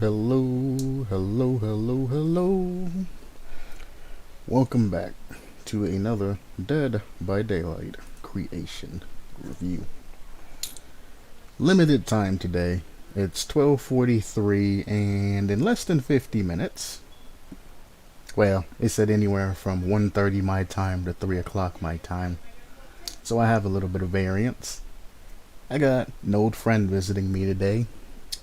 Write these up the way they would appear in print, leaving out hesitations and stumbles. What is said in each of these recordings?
hello. Welcome back to another Dead by Daylight creation review. Limited time today. It's 12:43 and in less than 50 minutes, well, it said anywhere from 1:30 my time to 3 o'clock my time. So I have a little bit of variance. I got an old friend visiting me today.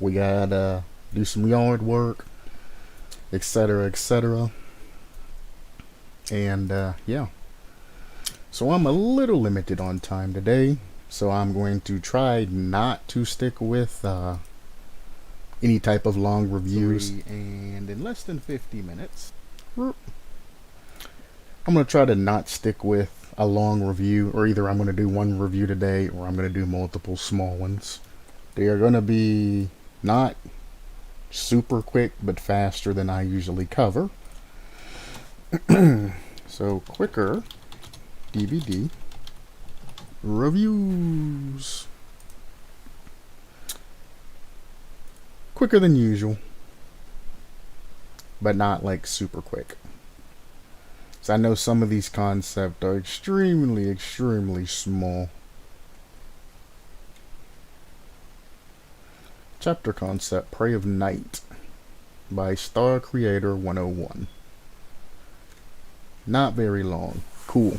We got do some yard work, etc. And yeah, so I'm a little limited on time today, so I'm going to try not to stick with any type of long reviews. And in less than 50 minutes, I'm going to try to not stick with a long review, or either I'm going to do one review today or I'm going to do multiple small ones. They are going to be not super quick, but faster than I usually cover. So, Quicker Dbd Reviews. Quicker than usual, but not like super quick. So I know some of these concepts are extremely small. Chapter concept: Prey of Night by Star Creator 101. Not very long. Cool.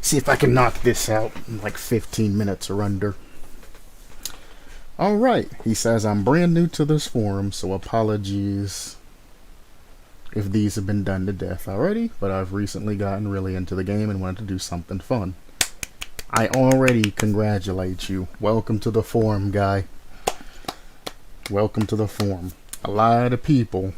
See if I can knock this out in like 15 minutes or under. Alright, he says I'm brand new to this forum, so apologies if these have been done to death already, but I've recently gotten really into the game and wanted to do something fun. I already congratulate you. Welcome to the forum, guy. Welcome to the forum. A lot of people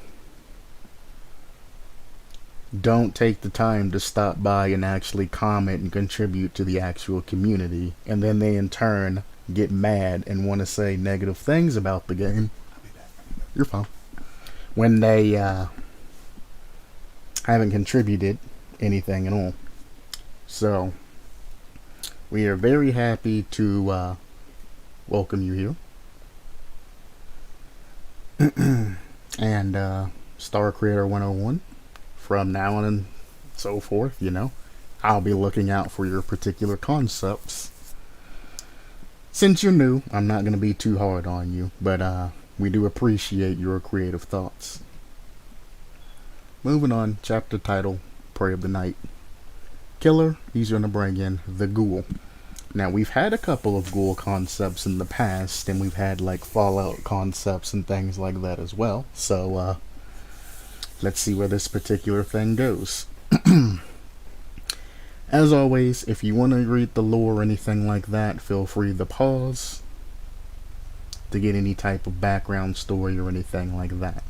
don't take the time to stop by and actually comment and contribute to the actual community, and then they in turn get mad and want to say negative things about the game. You're fine. When they haven't contributed anything at all. So we are very happy to welcome you here. And Star Creator 101, from now on and so forth, you know, I'll be looking out for your particular concepts. Since you're new, I'm not going to be too hard on you, but we do appreciate your creative thoughts. Moving on, chapter title, Prey of the Night. Killer, he's going to bring in the ghoul. Now, we've had a couple of ghoul concepts in the past, and we've had like Fallout concepts and things like that as well. So, let's see where this particular thing goes. As always, if you want to read the lore or anything like that, feel free to pause to get any type of background story or anything like that.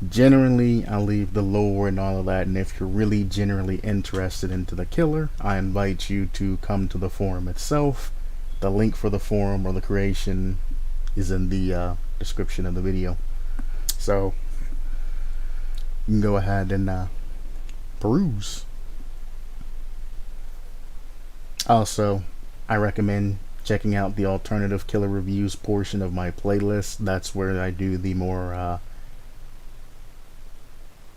Generally, I leave the lore and all of that, and if you're really generally interested into the killer, I invite you to come to the forum itself. The link for the forum or the creation is in the description of the video. So, you can go ahead and peruse. Also, I recommend checking out the alternative killer reviews portion of my playlist. That's where I do the more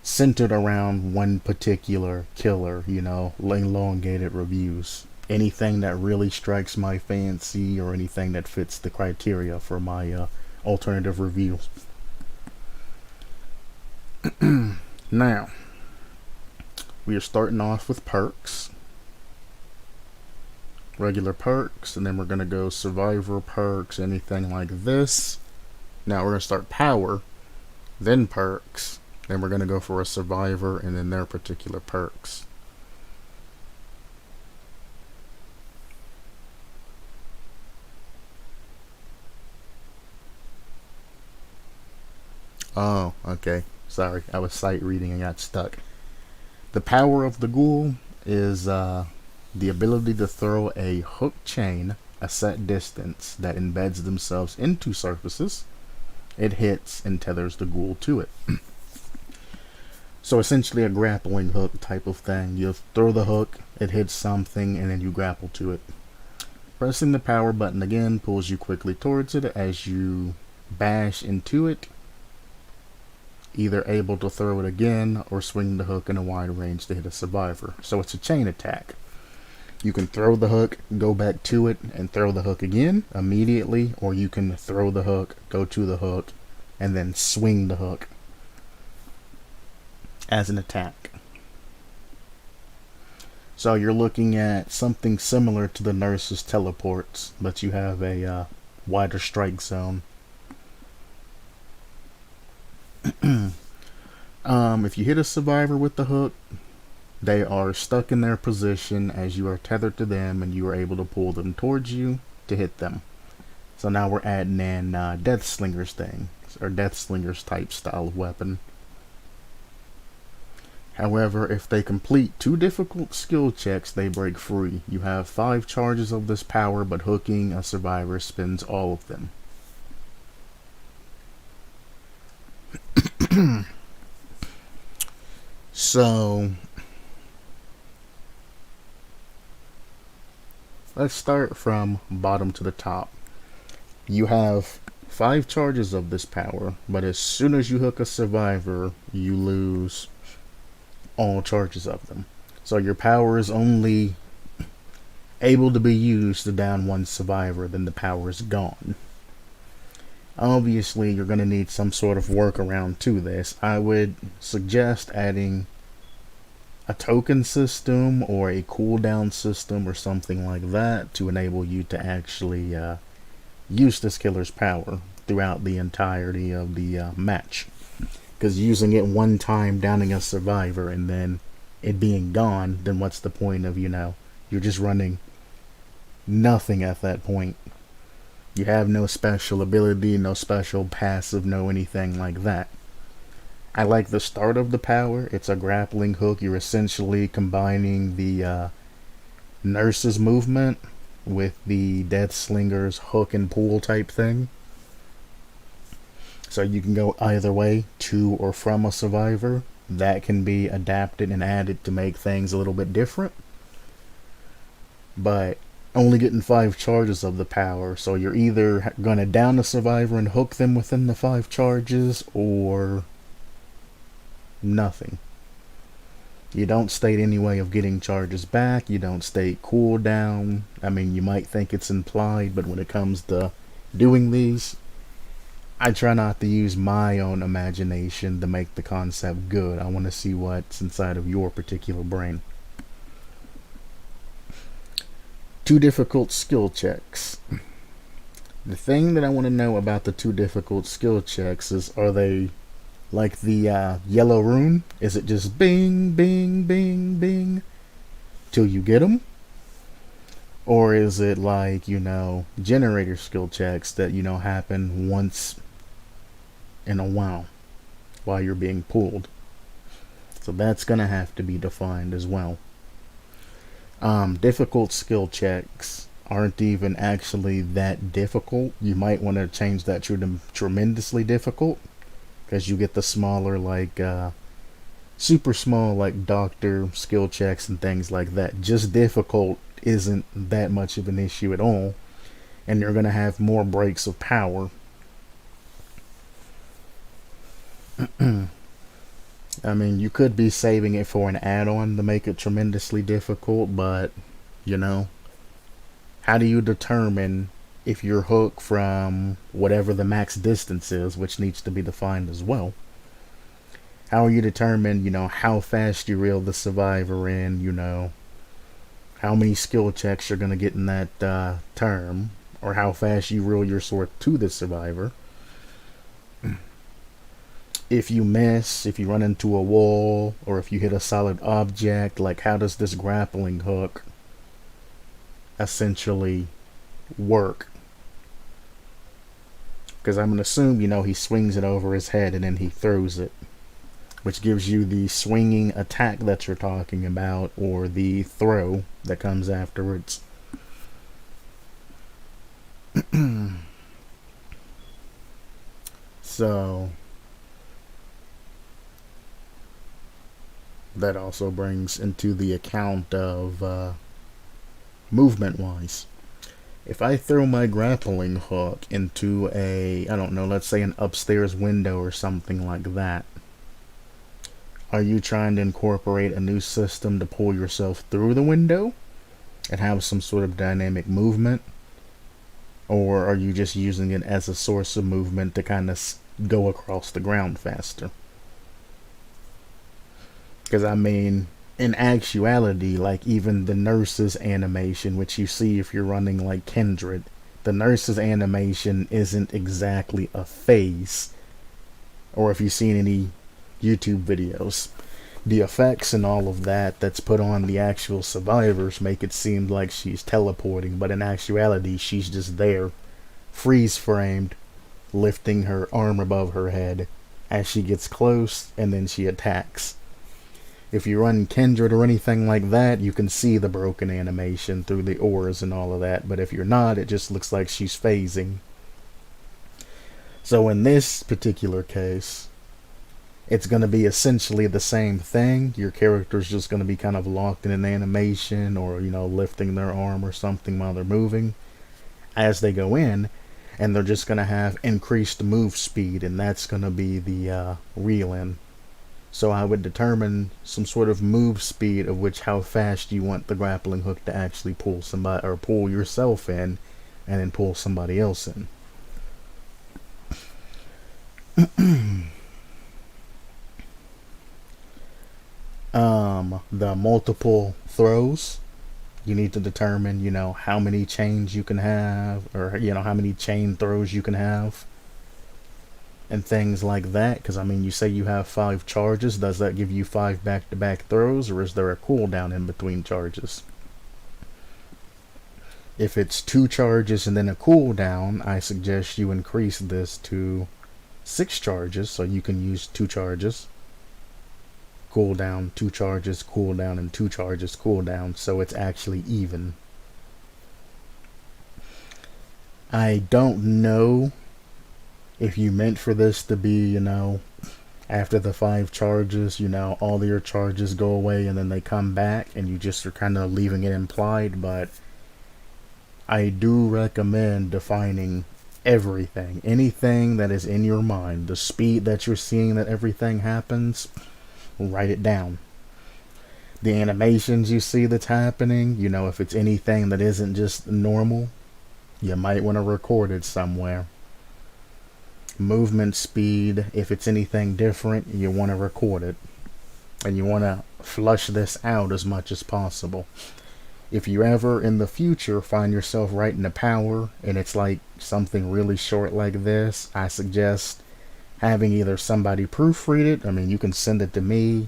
centered around one particular killer, you know, elongated reviews. Anything that really strikes my fancy or anything that fits the criteria for my alternative reviews. Now, we are starting off with perks. Regular perks, and then we're going to go survivor perks, anything like this. Now we're going to start power, then perks, then we're going to go for a survivor, and then their particular perks. Oh, okay. Sorry, I was sight reading and got stuck. The power of the ghoul is the ability to throw a hook chain a set distance that embeds themselves into surfaces. It hits and tethers the ghoul to it. So essentially a grappling hook type of thing. You throw the hook, it hits something, and then you grapple to it. Pressing the power button again pulls you quickly towards it as you bash into it, either able to throw it again or swing the hook in a wide range to hit a survivor. So it's a chain attack. You can throw the hook, go back to it, and throw the hook again immediately, or you can throw the hook, go to the hook, and then swing the hook as an attack. So you're looking at something similar to the nurse's teleports, but you have a wider strike zone. If you hit a survivor with the hook, they are stuck in their position as you are tethered to them, and you are able to pull them towards you to hit them. So now we're adding in Death Slingers thing, or Death Slingers type style of weapon. However, if they complete 2 difficult skill checks, they break free. You have 5 charges of this power, but hooking a survivor spends all of them. So let's start from bottom to the top. You have 5 charges of this power, but as soon as you hook a survivor, you lose all charges of them. So your power is only able to be used to down 1 survivor, then the power is gone. Obviously, you're going to need some sort of workaround to this. I would suggest adding a token system or a cooldown system or something like that to enable you to actually use this killer's power throughout the entirety of the match. Because using it one time, downing a survivor, and then it being gone, then what's the point of, you're just running nothing at that point. You have no special ability, no special passive, no anything like that. I like the start of the power. It's a grappling hook. You're essentially combining the nurse's movement with the Death Slinger's hook and pull type thing. So you can go either way, to or from a survivor. That can be adapted and added to make things a little bit different. But only getting 5 charges of the power, so you're either going to down a survivor and hook them within the 5 charges, or nothing. You don't state any way of getting charges back. You don't state cooldown. I mean, you might think it's implied, but when it comes to doing these, I try not to use my own imagination to make the concept good. I want to see what's inside of your particular brain. 2 difficult skill checks. The thing that I want to know about the 2 difficult skill checks is, are they like the yellow rune? Is it just bing, bing, bing, bing till you get them? Or is it like, generator skill checks that, happen once in a while you're being pulled? So that's going to have to be defined as well. Difficult skill checks aren't even actually that difficult. You might want to change that to tremendously difficult, because you get the smaller, like super small, like doctor skill checks and things like that. Just difficult isn't that much of an issue at all, and you're going to have more breaks of power. I mean, you could be saving it for an add-on to make it tremendously difficult, but, how do you determine if your hook from whatever the max distance is, which needs to be defined as well? How you determine, how fast you reel the survivor in, how many skill checks you're going to get in that term, or how fast you reel your sword to the survivor. If you miss, if you run into a wall, or if you hit a solid object, like how does this grappling hook essentially work? Because I'm going to assume, he swings it over his head and then he throws it, which gives you the swinging attack that you're talking about, or the throw that comes afterwards. So that also brings into the account of movement wise. If I throw my grappling hook into a, I don't know, let's say an upstairs window or something like that, are you trying to incorporate a new system to pull yourself through the window and have some sort of dynamic movement? Or are you just using it as a source of movement to kind of go across the ground faster? Because I mean, in actuality, like even the nurse's animation, which you see if you're running like Kindred, the nurse's animation isn't exactly a face. Or if you've seen any YouTube videos, the effects and all of that that's put on the actual survivors make it seem like she's teleporting, but in actuality she's just there, freeze framed, lifting her arm above her head as she gets close, and then she attacks. If you run Kindred or anything like that, you can see the broken animation through the ores and all of that, but if you're not, it just looks like she's phasing. So in this particular case, it's going to be essentially the same thing. Your character's just going to be kind of locked in an animation, or, you know, lifting their arm or something while they're moving as they go in, and they're just going to have increased move speed, and that's going to be the reel-in. So I would determine some sort of move speed of which how fast you want the grappling hook to actually pull somebody, or pull yourself in, and then pull somebody else in. The multiple throws, you need to determine, you know, how many chains you can have, or, you know, how many chain throws you can have, and things like that. Because I mean, you say you have 5 charges, does that give you 5 back-to-back throws, or is there a cooldown in between charges? If it's 2 charges and then a cooldown, I suggest you increase this to 6 charges, so you can use 2 charges, cooldown, 2 charges, cooldown, and 2 charges, cooldown, so it's actually even. I don't know if you meant for this to be, you know, after the 5 charges, you know, all of your charges go away and then they come back and you just are kind of leaving it implied, but I do recommend defining everything. Anything that is in your mind, the speed that you're seeing that everything happens, write it down. The animations you see that's happening, you know, if it's anything that isn't just normal, you might want to record it somewhere. Movement speed, if it's anything different, you want to record it. And you want to flush this out as much as possible. If you ever in the future find yourself writing a power and it's like something really short like this, I suggest having either somebody proofread it. I mean, you can send it to me,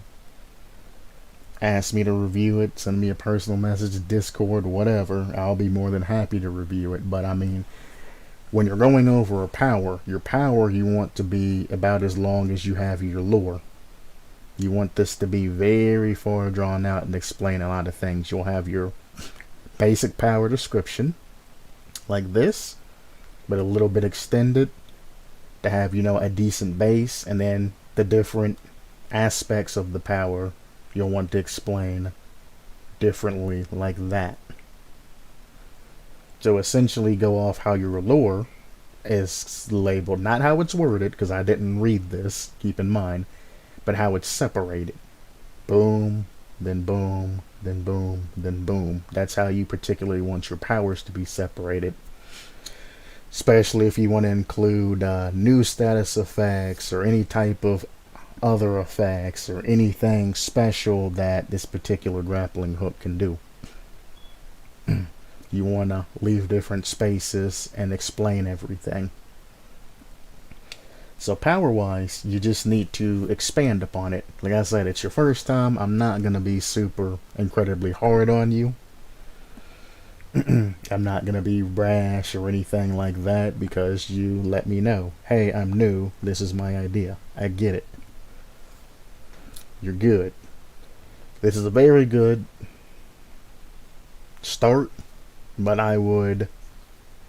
ask me to review it, send me a personal message, Discord, whatever. I'll be more than happy to review it. But I mean, when you're going over a power, your power you want to be about as long as you have your lore. You want this to be very far drawn out and explain a lot of things. You'll have your basic power description, like this, but a little bit extended, to have, you know, a decent base, and then the different aspects of the power you'll want to explain differently, like that. So essentially go off how your lore is labeled, not how it's worded, because I didn't read this, keep in mind, but how it's separated. Boom, then boom, then boom, then boom. That's how you particularly want your powers to be separated. Especially if you want to include new status effects or any type of other effects or anything special that this particular grappling hook can do. You want to leave different spaces and explain everything. So power wise, you just need to expand upon it. Like I said, it's your first time. I'm not going to be super incredibly hard on you. I'm not going to be brash or anything like that, because you let me know, hey, I'm new, this is my idea. I get it. You're good. This is a very good start, but I would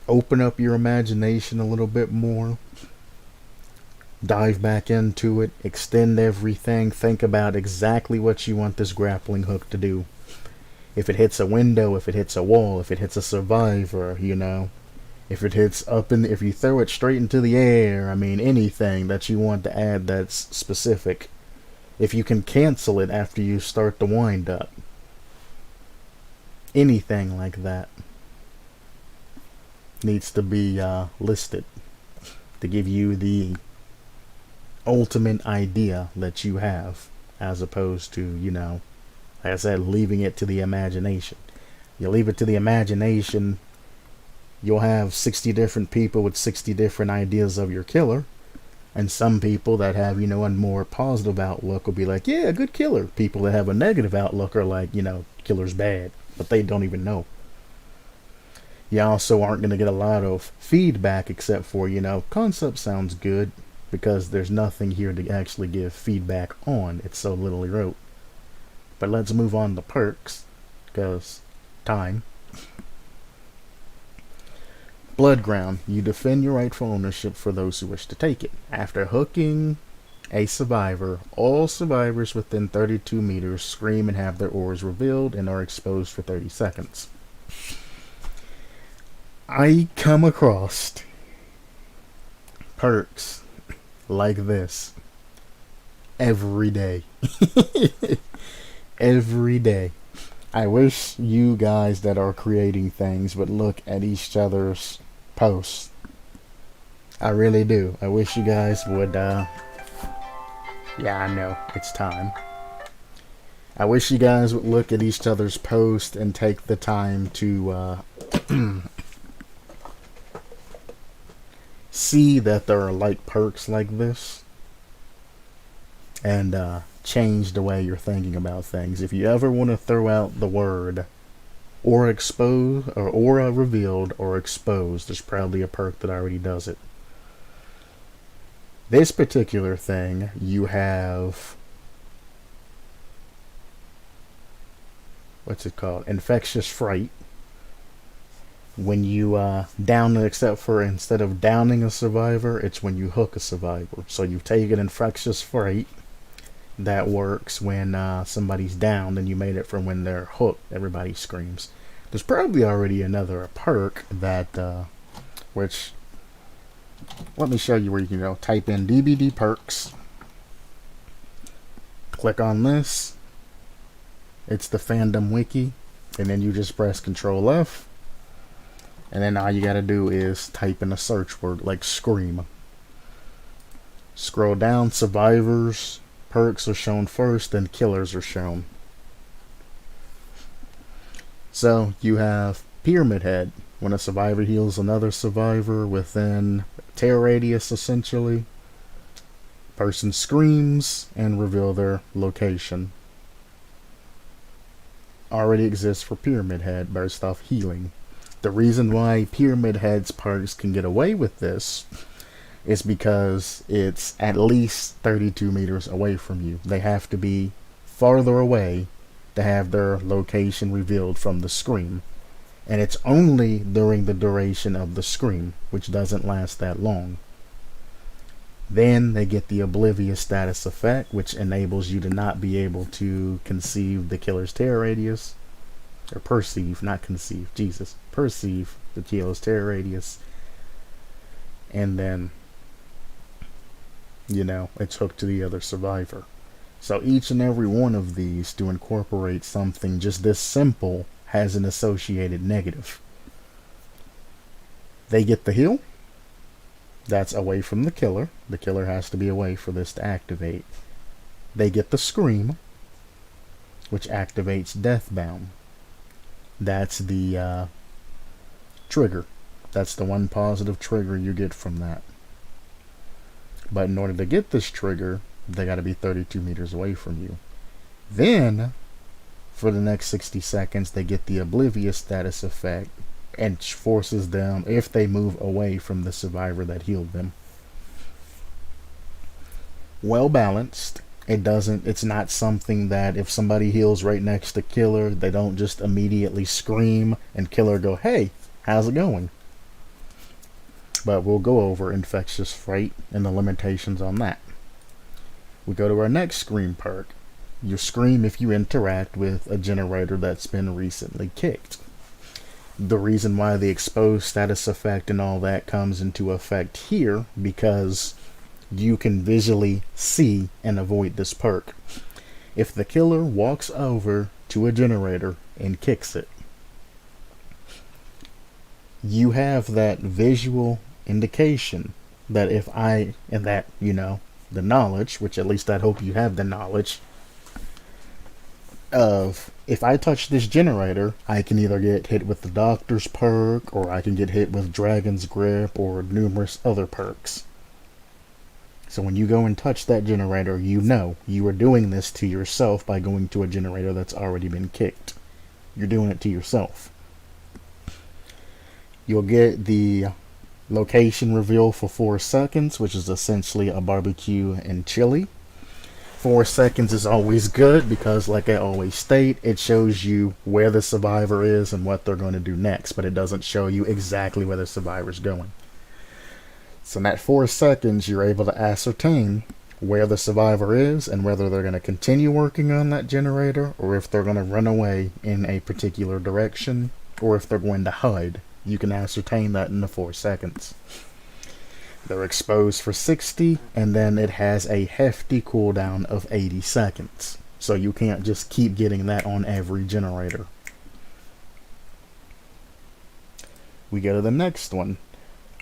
open up your imagination a little bit more. Dive back into it, extend everything, think about exactly what you want this grappling hook to do. If it hits a window, if it hits a wall, if it hits a survivor, if it hits if you throw it straight into the air, I mean, anything that you want to add that's specific. If you can cancel it after you start the wind up. Anything like that needs to be listed to give you the ultimate idea that you have, as opposed to, like I said, leaving it to the imagination. You leave it to the imagination, you'll have 60 different people with 60 different ideas of your killer. And some people that have, a more positive outlook will be like, yeah, good killer. People that have a negative outlook are like, killer's bad. But they don't even know. You also aren't going to get a lot of feedback except for, concept sounds good, because there's nothing here to actually give feedback on. It's so little wrote. But let's move on to perks, because time. Bloodground. You defend your rightful ownership for those who wish to take it. After hooking a survivor, all survivors within 32 meters scream and have their auras revealed and are exposed for 30 seconds. I come across perks like this every day. Every day. I wish you guys that are creating things would look at each other's posts. I really do. I wish you guys would, yeah, I know, it's time. I wish you guys would look at each other's posts and take the time to, see that there are like perks like this. And, change the way you're thinking about things. If you ever want to throw out the word or expose, or aura revealed or exposed, there's probably a perk that already does it. This particular thing, you have, what's it called? Infectious Fright. When you down it, except for instead of downing a survivor, it's when you hook a survivor. So you've taken Infectious Fright. That works when somebody's down, and you made it from when they're hooked. Everybody screams. There's probably already another perk that, which, let me show you where you can type in DBD perks. Click on this. It's the fandom wiki, and then you just press Control F, and then all you gotta do is type in a search word like scream. Scroll down, survivors. Perks are shown first, then killers are shown. So you have Pyramid Head. When a survivor heals another survivor within tear radius, essentially, person screams and reveal their location. Already exists for Pyramid Head, based off healing. The reason why Pyramid Head's perks can get away with this is because it's at least 32 meters away from you. They have to be farther away to have their location revealed from the scream. And it's only during the duration of the scream, which doesn't last that long. Then they get the Oblivious status effect, which enables you to not be able to conceive the killer's tear radius. Or perceive, not conceive, Jesus. Perceive the killer's tear radius. And then, it's hooked to the other survivor. So each and every one of these, to incorporate something just this simple, has an associated negative. They get the heal. That's away from the killer. The killer has to be away for this to activate. They get the scream, which activates Deathbound. That's the trigger. That's the one positive trigger you get from that. But in order to get this trigger, they got to be 32 meters away from you. Then, for the next 60 seconds, they get the Oblivious status effect, and forces them, if they move away from the survivor that healed them. Well balanced. It's not something that if somebody heals right next to killer, they don't just immediately scream and killer go, hey, how's it going? But we'll go over Infectious Fright and the limitations on that. We go to our next scream perk. You scream if you interact with a generator that's been recently kicked. The reason why the exposed status effect and all that comes into effect here, because you can visually see and avoid this perk. If the killer walks over to a generator and kicks it, you have that visual indication that the knowledge, which at least I hope you have the knowledge of, if I touch this generator, I can either get hit with the doctor's perk, or I can get hit with Dragon's Grip, or numerous other perks. So when you go and touch that generator, you know you are doing this to yourself by going to a generator that's already been kicked. You're doing it to yourself. You'll get the location reveal for 4 seconds, which is essentially a barbecue and chili. 4 seconds is always good because, like I always state, it shows you where the survivor is and what they're going to do next, but it doesn't show you exactly where the survivor's going. So in that 4 seconds, you're able to ascertain where the survivor is and whether they're going to continue working on that generator, or if they're going to run away in a particular direction, or if they're going to hide. You can ascertain that in the 4 seconds. They're exposed for 60, and then it has a hefty cooldown of 80 seconds. So you can't just keep getting that on every generator. We go to the next one.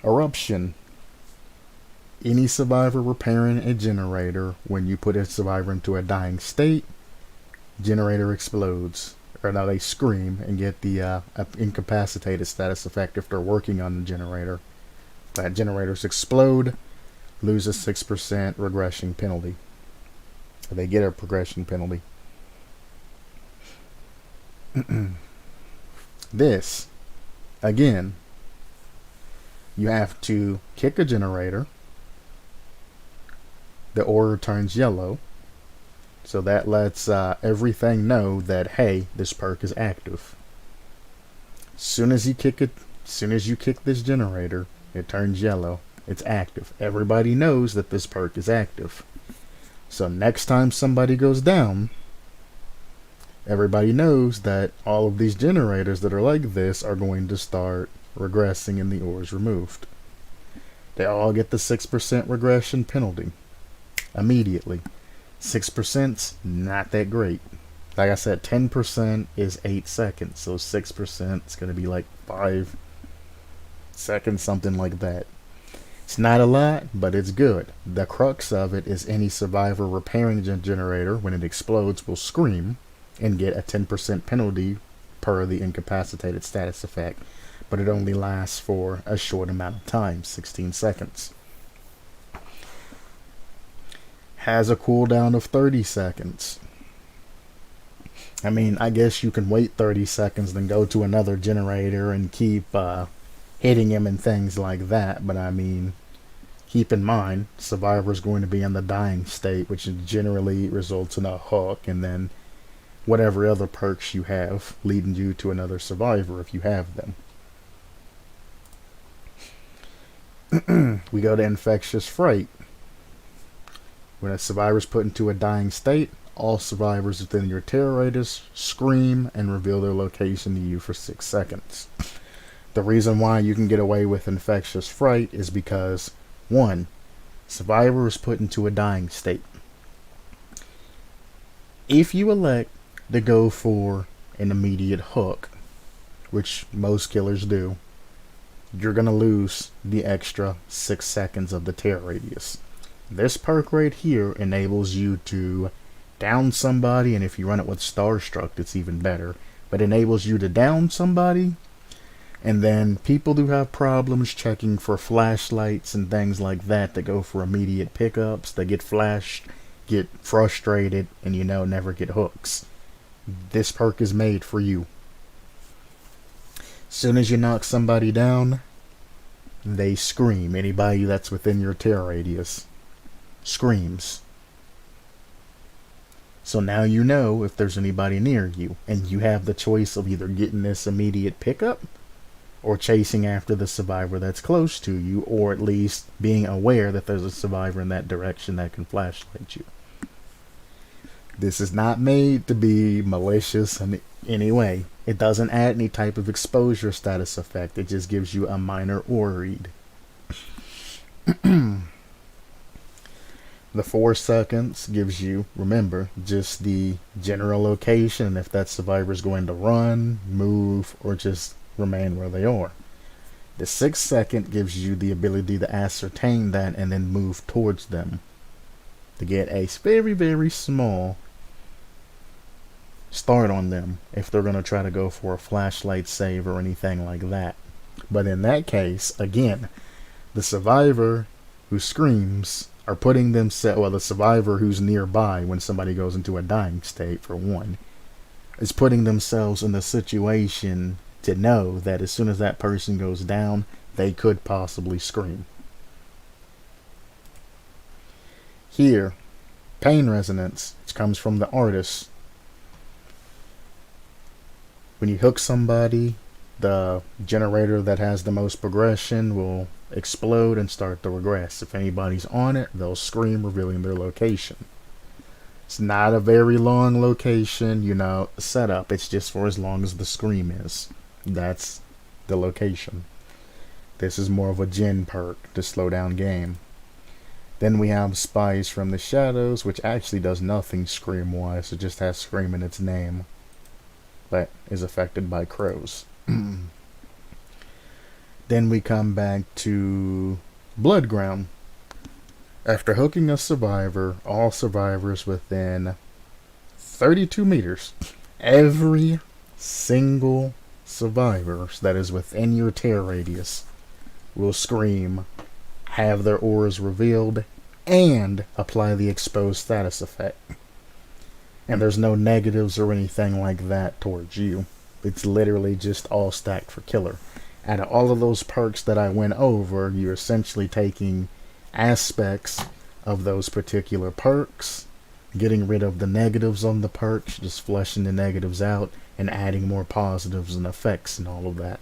Eruption. Any survivor repairing a generator, when you put a survivor into a dying state, generator explodes. Or now they scream and get the incapacitated status effect if they're working on the generator. That generators explode, lose a 6% regression penalty. They get a progression penalty. This, again, you have to kick a generator. The order turns yellow. So that lets everything know that, hey, this perk is active. Soon as you kick this generator, it turns yellow. It's active. Everybody knows that this perk is active. So next time somebody goes down, everybody knows that all of these generators that are like this are going to start regressing and the ore is removed. They all get the 6% regression penalty immediately. 6%'s not that great. Like I said, 10% is 8 seconds, so 6% is going to be like 5 seconds, something like that. It's not a lot, but it's good. The crux of it is any survivor repairing the generator, when it explodes, will scream and get a 10% penalty per the incapacitated status effect, but it only lasts for a short amount of time, 16 seconds. Has a cooldown of 30 seconds. I mean, I guess you can wait 30 seconds, then go to another generator and keep hitting him and things like that. But I mean, keep in mind, survivor's going to be in the dying state, which generally results in a hook, and then whatever other perks you have leading you to another survivor if you have them. We go to infectious fright. When a survivor is put into a dying state, all survivors within your terror radius scream and reveal their location to you for 6 seconds. The reason why you can get away with infectious fright is because, 1, survivor is put into a dying state. If you elect to go for an immediate hook, which most killers do, you're going to lose the extra 6 seconds of the terror radius. This perk right here enables you to down somebody, and if you run it with Starstruck, it's even better. But enables you to down somebody, and then people who have problems checking for flashlights and things like that go for immediate pickups, they get flashed, get frustrated, and never get hooks. This perk is made for you. Soon as you knock somebody down, they scream. Anybody that's within your terror radius screams. So now you know if there's anybody near you, and you have the choice of either getting this immediate pickup or chasing after the survivor that's close to you, or at least being aware that there's a survivor in that direction that can flashlight you. This is not made to be malicious in any way. It doesn't add any type of exposure status effect. It just gives you a minor aura read. The 4 seconds gives you, remember, just the general location, if that survivor is going to run, move, or just remain where they are. The 6 second gives you the ability to ascertain that and then move towards them to get a very, very small start on them if they're going to try to go for a flashlight save or anything like that. But in that case, again, the survivor who screams are putting themselves, well, the survivor who's nearby when somebody goes into a dying state, for one, is putting themselves in the situation to know that as soon as that person goes down, they could possibly scream. Here, pain resonance, which comes from the artist. When you hook somebody, the generator that has the most progression will explode and start to regress. If anybody's on it, they'll scream, revealing their location. It's not a very long location, setup. It's just for as long as the scream is. That's the location. This is more of a gen perk to slow down game. Then we have Spies from the Shadows, which actually does nothing scream wise. It just has scream in its name, but is affected by crows. Then we come back to Bloodground. After hooking a survivor, all survivors within 32 meters, every single survivor that is within your tear radius will scream, have their auras revealed, and apply the exposed status effect. And there's no negatives or anything like that towards you. It's literally just all stacked for killer. Out of all of those perks that I went over, you're essentially taking aspects of those particular perks, getting rid of the negatives on the perks, just flushing the negatives out, and adding more positives and effects and all of that.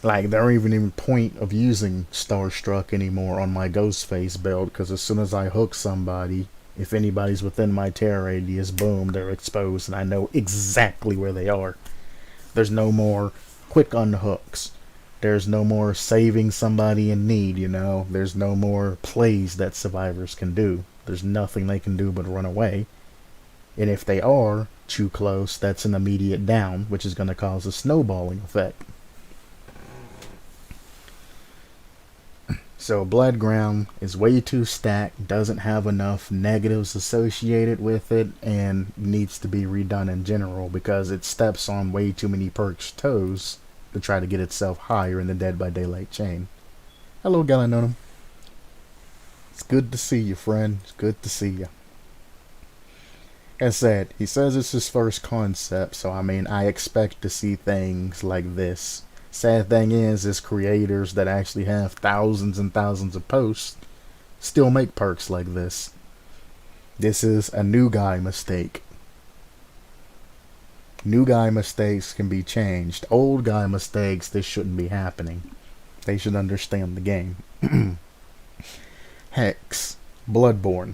Like, there ain't even point of using Starstruck anymore on my Ghostface build, because as soon as I hook somebody, if anybody's within my tear radius, boom, they're exposed, and I know exactly where they are. There's no more quick unhooks. There's no more saving somebody in need, There's no more plays that survivors can do. There's nothing they can do but run away. And if they are too close, that's an immediate down, which is going to cause a snowballing effect. So Bloodground is way too stacked, doesn't have enough negatives associated with it, and needs to be redone in general because it steps on way too many perks' toes to try to get itself higher in the Dead by Daylight chain. Hello, Galanonim. It's good to see you, friend. It's good to see you. As said, he says it's his first concept, so I expect to see things like this. Sad thing is creators that actually have thousands and thousands of posts still make perks like this. This is a new guy mistake. New guy mistakes can be changed. Old guy mistakes, this shouldn't be happening. They should understand the game. Hex. Bloodborne.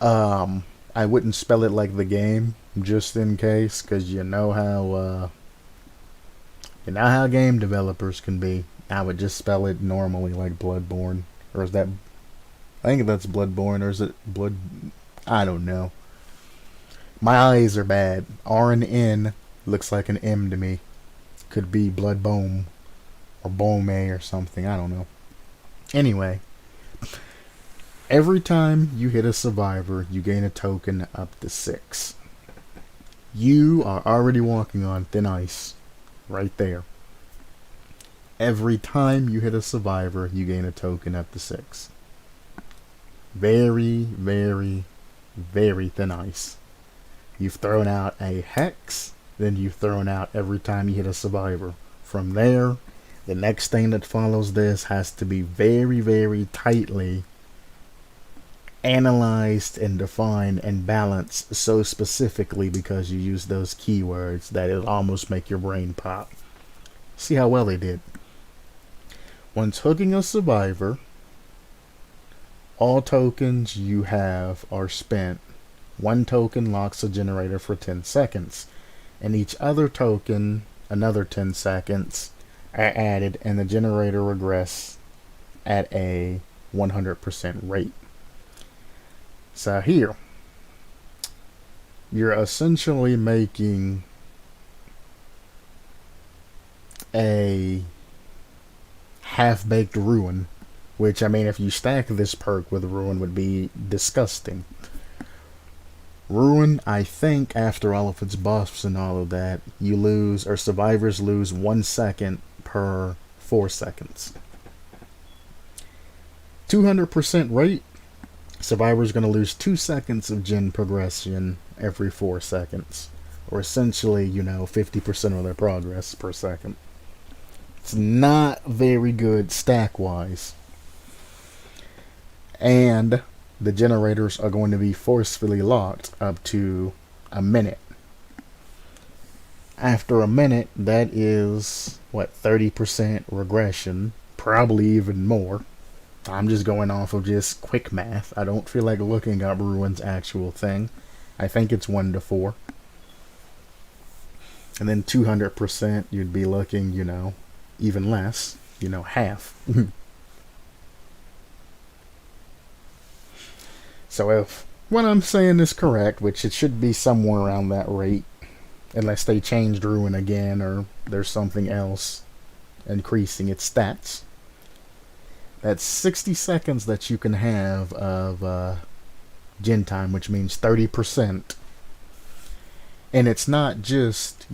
I wouldn't spell it like the game, just in case, because you know how game developers can be. I would just spell it normally like Bloodborne. Or is that... I think that's Bloodborne, or is it Blood... I don't know. My eyes are bad. R and N looks like an M to me. Could be Bloodbone. Or Bome or something. I don't know. Anyway. Every time you hit a survivor, you gain a token up to 6. You are already walking on thin ice. Right there. Every time you hit a survivor, you gain a token up to 6. Very, very, very thin ice. You've thrown out a hex, then you've thrown out every time you hit a survivor. From there, the next thing that follows this has to be very, very tightly analyzed and defined and balanced so specifically because you use those keywords that it'll almost make your brain pop. See how well they did. Once hooking a survivor, all tokens you have are spent. One token locks a generator for 10 seconds, and each other token, another 10 seconds, are added, and the generator regress at a 100% rate. So here, you're essentially making a half-baked ruin, which, I mean, if you stack this perk with ruin, would be disgusting. Ruin, I think, after all of its buffs and all of that, you lose, or survivors lose 1 second per 4 seconds. 200% rate, survivors going to lose 2 seconds of gen progression every 4 seconds, or essentially, 50% of their progress per second. It's not very good stack wise. And the generators are going to be forcefully locked up to a minute. After a minute, that is, 30% regression, probably even more. I'm just going off of just quick math. I don't feel like looking up Ruin's actual thing. I think it's 1 to 4. And then 200%, you'd be looking, even less, half. So if what I'm saying is correct, which it should be somewhere around that rate, unless they changed Ruin again or there's something else increasing its stats, that's 60 seconds that you can have of gen time, which means 30%. And it's not just,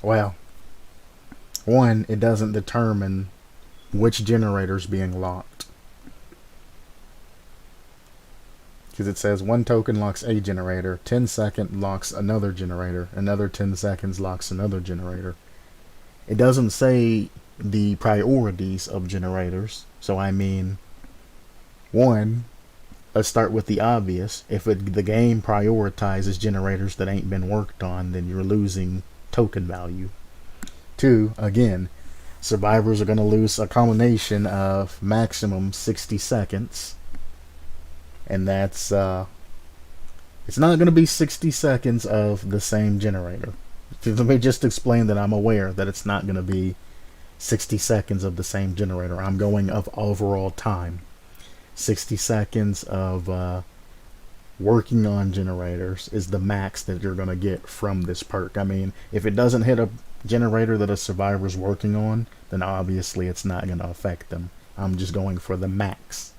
well, one, it doesn't determine which generator's being locked. Because it says 1 token locks a generator, 10 seconds locks another generator, another 10 seconds locks another generator. It doesn't say the priorities of generators. So I mean, one, let's start with the obvious. If the game prioritizes generators that ain't been worked on, then you're losing token value. 2, again, survivors are going to lose a combination of maximum 60 seconds. And that's, it's not going to be 60 seconds of the same generator. Let me just explain that I'm aware that it's not going to be 60 seconds of the same generator. I'm going of overall time. 60 seconds of working on generators is the max that you're going to get from this perk. I mean, if it doesn't hit a generator that a survivor's working on, then obviously it's not going to affect them. I'm just going for the max.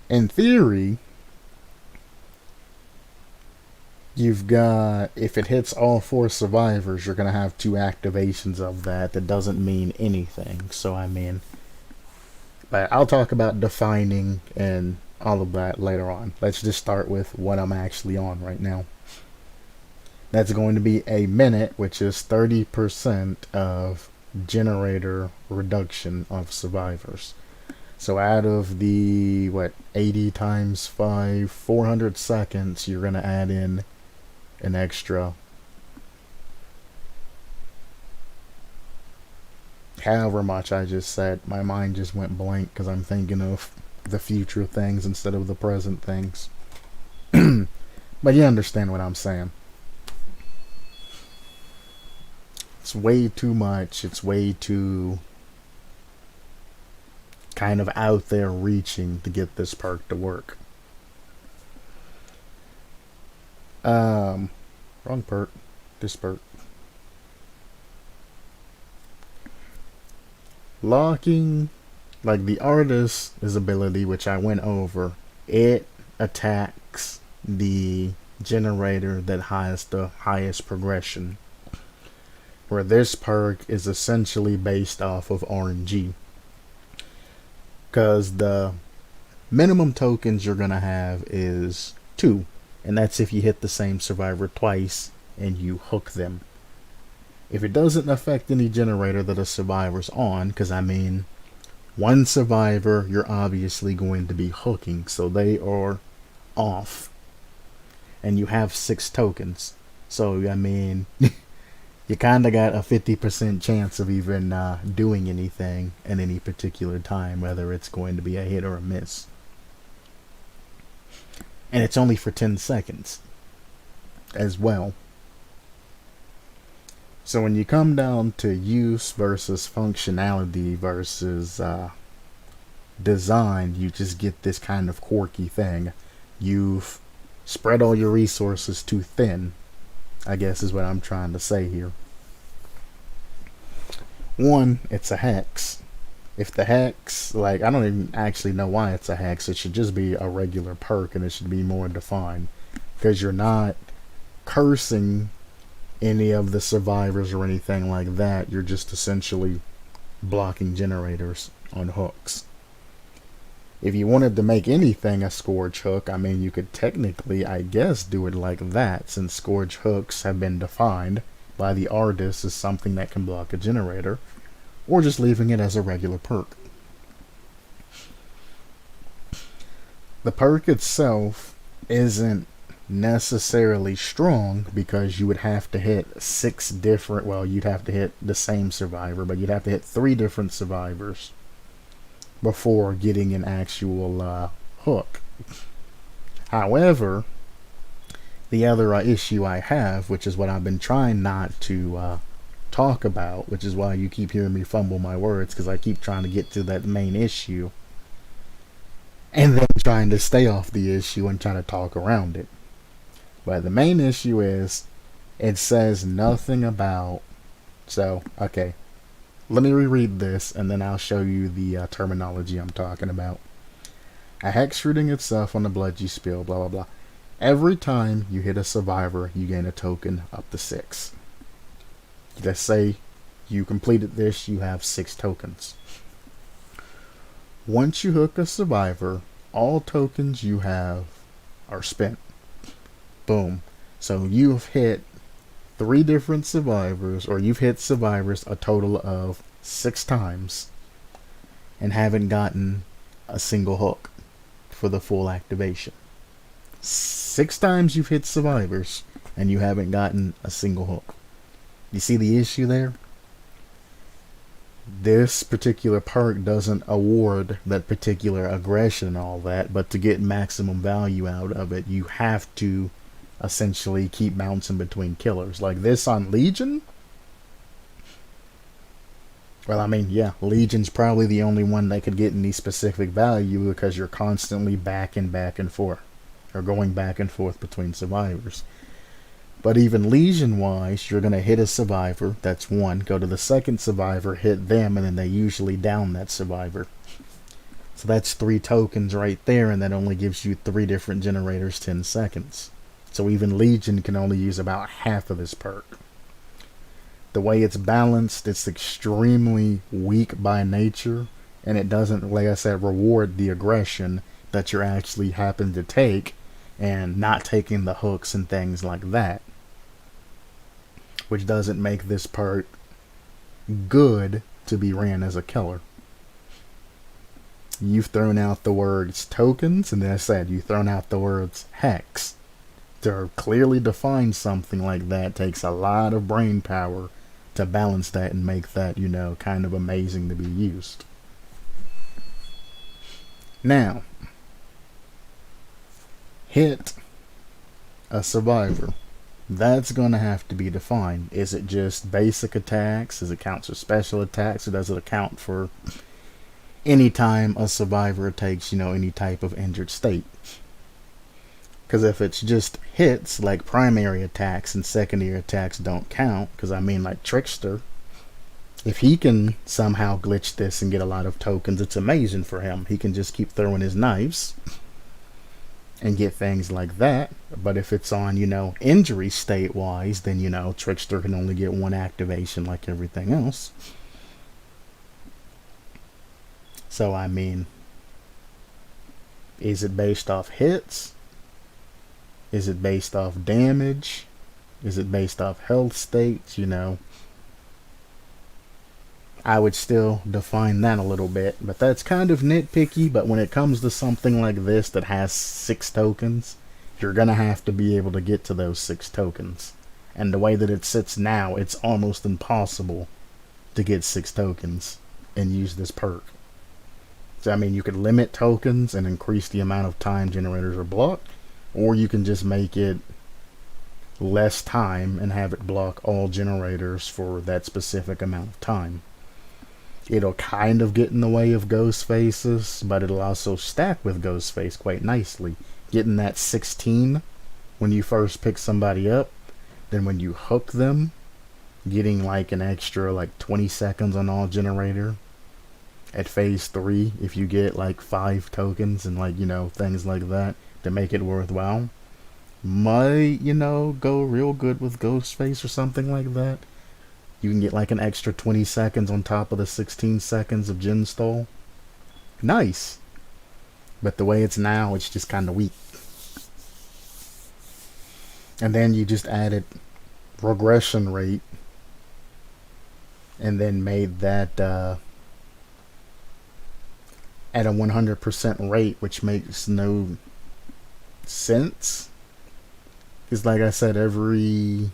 In theory, you've got, if it hits all 4 survivors, you're going to have 2 activations of that. That doesn't mean anything. So, I mean, but I'll talk about defining and all of that later on. Let's just start with what I'm actually on right now. That's going to be a minute, which is 30% of generator reduction of survivors. So out of the, 80 times 5, 400 seconds, you're going to add in an extra, however much I just said. My mind just went blank because I'm thinking of the future things instead of the present things. But you understand what I'm saying. It's way too much. It's way too kind of out there reaching to get this perk to work. Wrong perk. This perk. Locking, like the artist's ability, which I went over, it attacks the generator that has the highest progression, where this perk is essentially based off of RNG. Because the minimum tokens you're going to have is 2. And that's if you hit the same survivor twice and you hook them. If it doesn't affect any generator that a survivor's on, because I mean, 1 survivor you're obviously going to be hooking, so they are off. And you have 6 tokens. So, I mean, you kind of got a 50% chance of even doing anything at any particular time, whether it's going to be a hit or a miss. And it's only for 10 seconds as well. So when you come down to use versus functionality versus design, you just get this kind of quirky thing. You've spread all your resources too thin, I guess is what I'm trying to say here. One, it's a hex. If the hex, like, I don't even actually know why it's a hex. It should just be a regular perk, and it should be more defined, because you're not cursing any of the survivors or anything like that. You're just essentially blocking generators on hooks. If you wanted to make anything a scourge hook, I mean, you could technically, I guess, do it like that, since scourge hooks have been defined by the artist as something that can block a generator, or just leaving it as a regular perk. The perk itself isn't necessarily strong, because you would have to hit 6 different, well, you'd have to hit the same survivor, but you'd have to hit 3 different survivors before getting an actual hook. However, the other issue I have, which is what I've been trying not to talk about, which is why you keep hearing me fumble my words, because I keep trying to get to that main issue and then trying to stay off the issue and trying to talk around it. But the main issue is, it says nothing about, so, okay, let me reread this, and then I'll show you the terminology I'm talking about. A hex shooting itself on the blood you spill, blah blah blah. Every time you hit a survivor, you gain a token up to 6. Let's say you completed this, you have 6 tokens. Once you hook a survivor, all tokens you have are spent. Boom. So you've hit 3 different survivors, or you've hit survivors a total of 6 times and haven't gotten a single hook for the full activation. 6 times you've hit survivors and you haven't gotten a single hook. You see the issue there? This particular perk doesn't award that particular aggression and all that, but to get maximum value out of it, you have to essentially keep bouncing between killers. Like this on Legion? Well, I mean, yeah, Legion's probably the only one that could get any specific value, because you're constantly back and forth, or going back and forth between survivors. But even Legion-wise, you're going to hit a survivor, that's 1, go to the second survivor, hit them, and then they usually down that survivor. So that's 3 tokens right there, and that only gives you 3 different generators 10 seconds. So even Legion can only use about half of this perk. The way it's balanced, it's extremely weak by nature, and it doesn't, like I said, reward the aggression that you're actually happen to take, and not taking the hooks and things like that, which doesn't make this perk good to be ran as a killer. You've thrown out the words tokens, and then I said you've thrown out the words hex. To clearly define something like that takes a lot of brain power to balance that and make that, you know, kind of amazing to be used. Now, hit a survivor. That's going to have to be defined. Is it just basic attacks? Does it count for special attacks? Or does it account for any time a survivor takes, you know, any type of injured state? Because if it's just hits, like primary attacks and secondary attacks don't count, because I mean, like Trickster, if he can somehow glitch this and get a lot of tokens, it's amazing for him. He can just keep throwing his knives and get things like that. But if it's on, you know, injury state wise, then, you know, Trickster can only get 1 activation like everything else. So I mean, is it based off hits? Is it based off damage? Is it based off health states? You know, I would still define that a little bit, but that's kind of nitpicky. But when it comes to something like this that has 6 tokens, you're gonna have to be able to get to those 6 tokens. And the way that it sits now, it's almost impossible to get 6 tokens and use this perk. So I mean, you could limit tokens and increase the amount of time generators are blocked, or you can just make it less time and have it block all generators for that specific amount of time. It'll kind of get in the way of ghost faces, but it'll also stack with ghost face quite nicely. Getting that 16 when you first pick somebody up, then when you hook them, getting like an extra like 20 seconds on all generator at phase 3 if you get like 5 tokens and like, you know, things like that to make it worthwhile. Might, you know, go real good with Ghostface or something like that. You can get like an extra 20 seconds on top of the 16 seconds of Gen Stall. Nice. But the way it's now, it's just kind of weak. And then you just added regression rate and then made that at a 100% rate, which makes no sense. Because like I said, every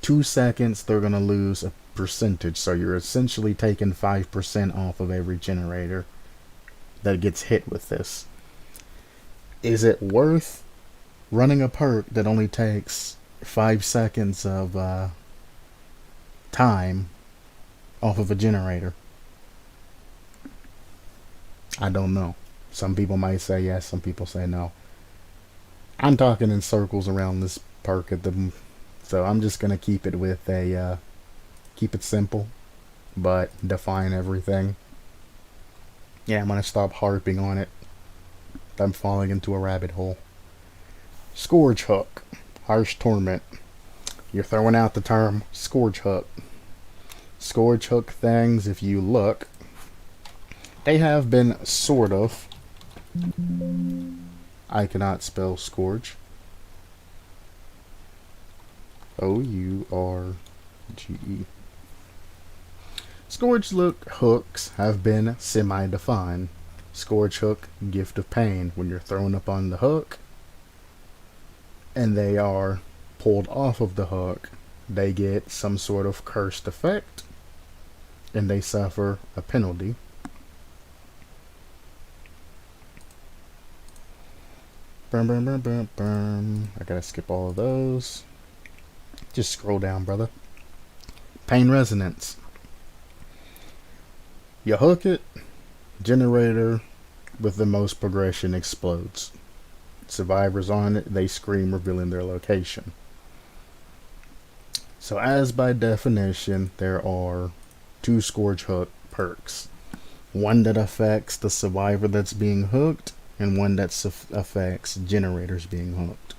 2 seconds they're going to lose a percentage. So you're essentially taking 5% off of every generator that gets hit with this. Is it worth running a perk that only takes 5 seconds of time off of a generator? I don't know. Some people might say yes, some people say no. I'm talking in circles around this perk at the, so I'm just gonna keep it with a keep it simple, but define everything. Yeah, I'm gonna stop harping on it. I'm falling into a rabbit hole. Scourge hook, harsh torment. You're throwing out the term scourge hook. Scourge hook things, if you look, they have been sort of. I cannot spell scourge. O-U-R-G-E. Scourge hooks have been semi-defined. Scourge hook, gift of pain. When you're thrown up on the hook and they are pulled off of the hook, they get some sort of cursed effect and they suffer a penalty. I gotta skip all of those. Just scroll down, brother. Pain resonance. You hook it, generator with the most progression explodes. Survivors on it, they scream, revealing their location. So as by definition, there are 2 Scourge hook perks. One that affects the survivor that's being hooked, and one that affects generators being hooked.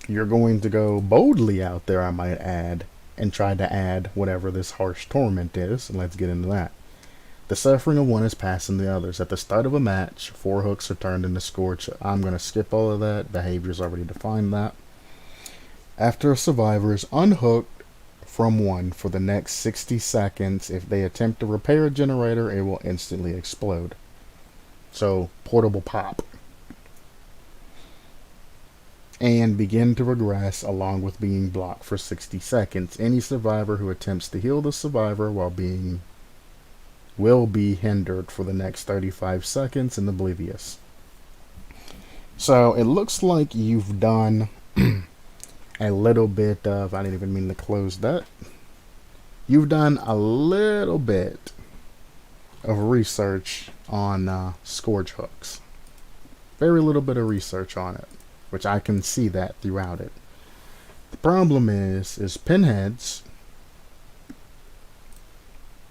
You're going to go boldly out there, I might add, and try to add whatever this harsh torment is, and let's get into that. The suffering of one is passing the others. At the start of a match, 4 hooks are turned into Scourge. I'm going to skip all of that. Behavior's already defined that. After a survivor is unhooked from one for the next 60 seconds, if they attempt to repair a generator, it will instantly explode. So, portable pop. And begin to regress along with being blocked for 60 seconds. Any survivor who attempts to heal the survivor will be hindered for the next 35 seconds and oblivious. So, it looks like you've done a little bit of, I didn't even mean to close that. You've done a little bit of research on Scourge hooks. Very little bit of research on it, which I can see that throughout it. The problem is pinheads.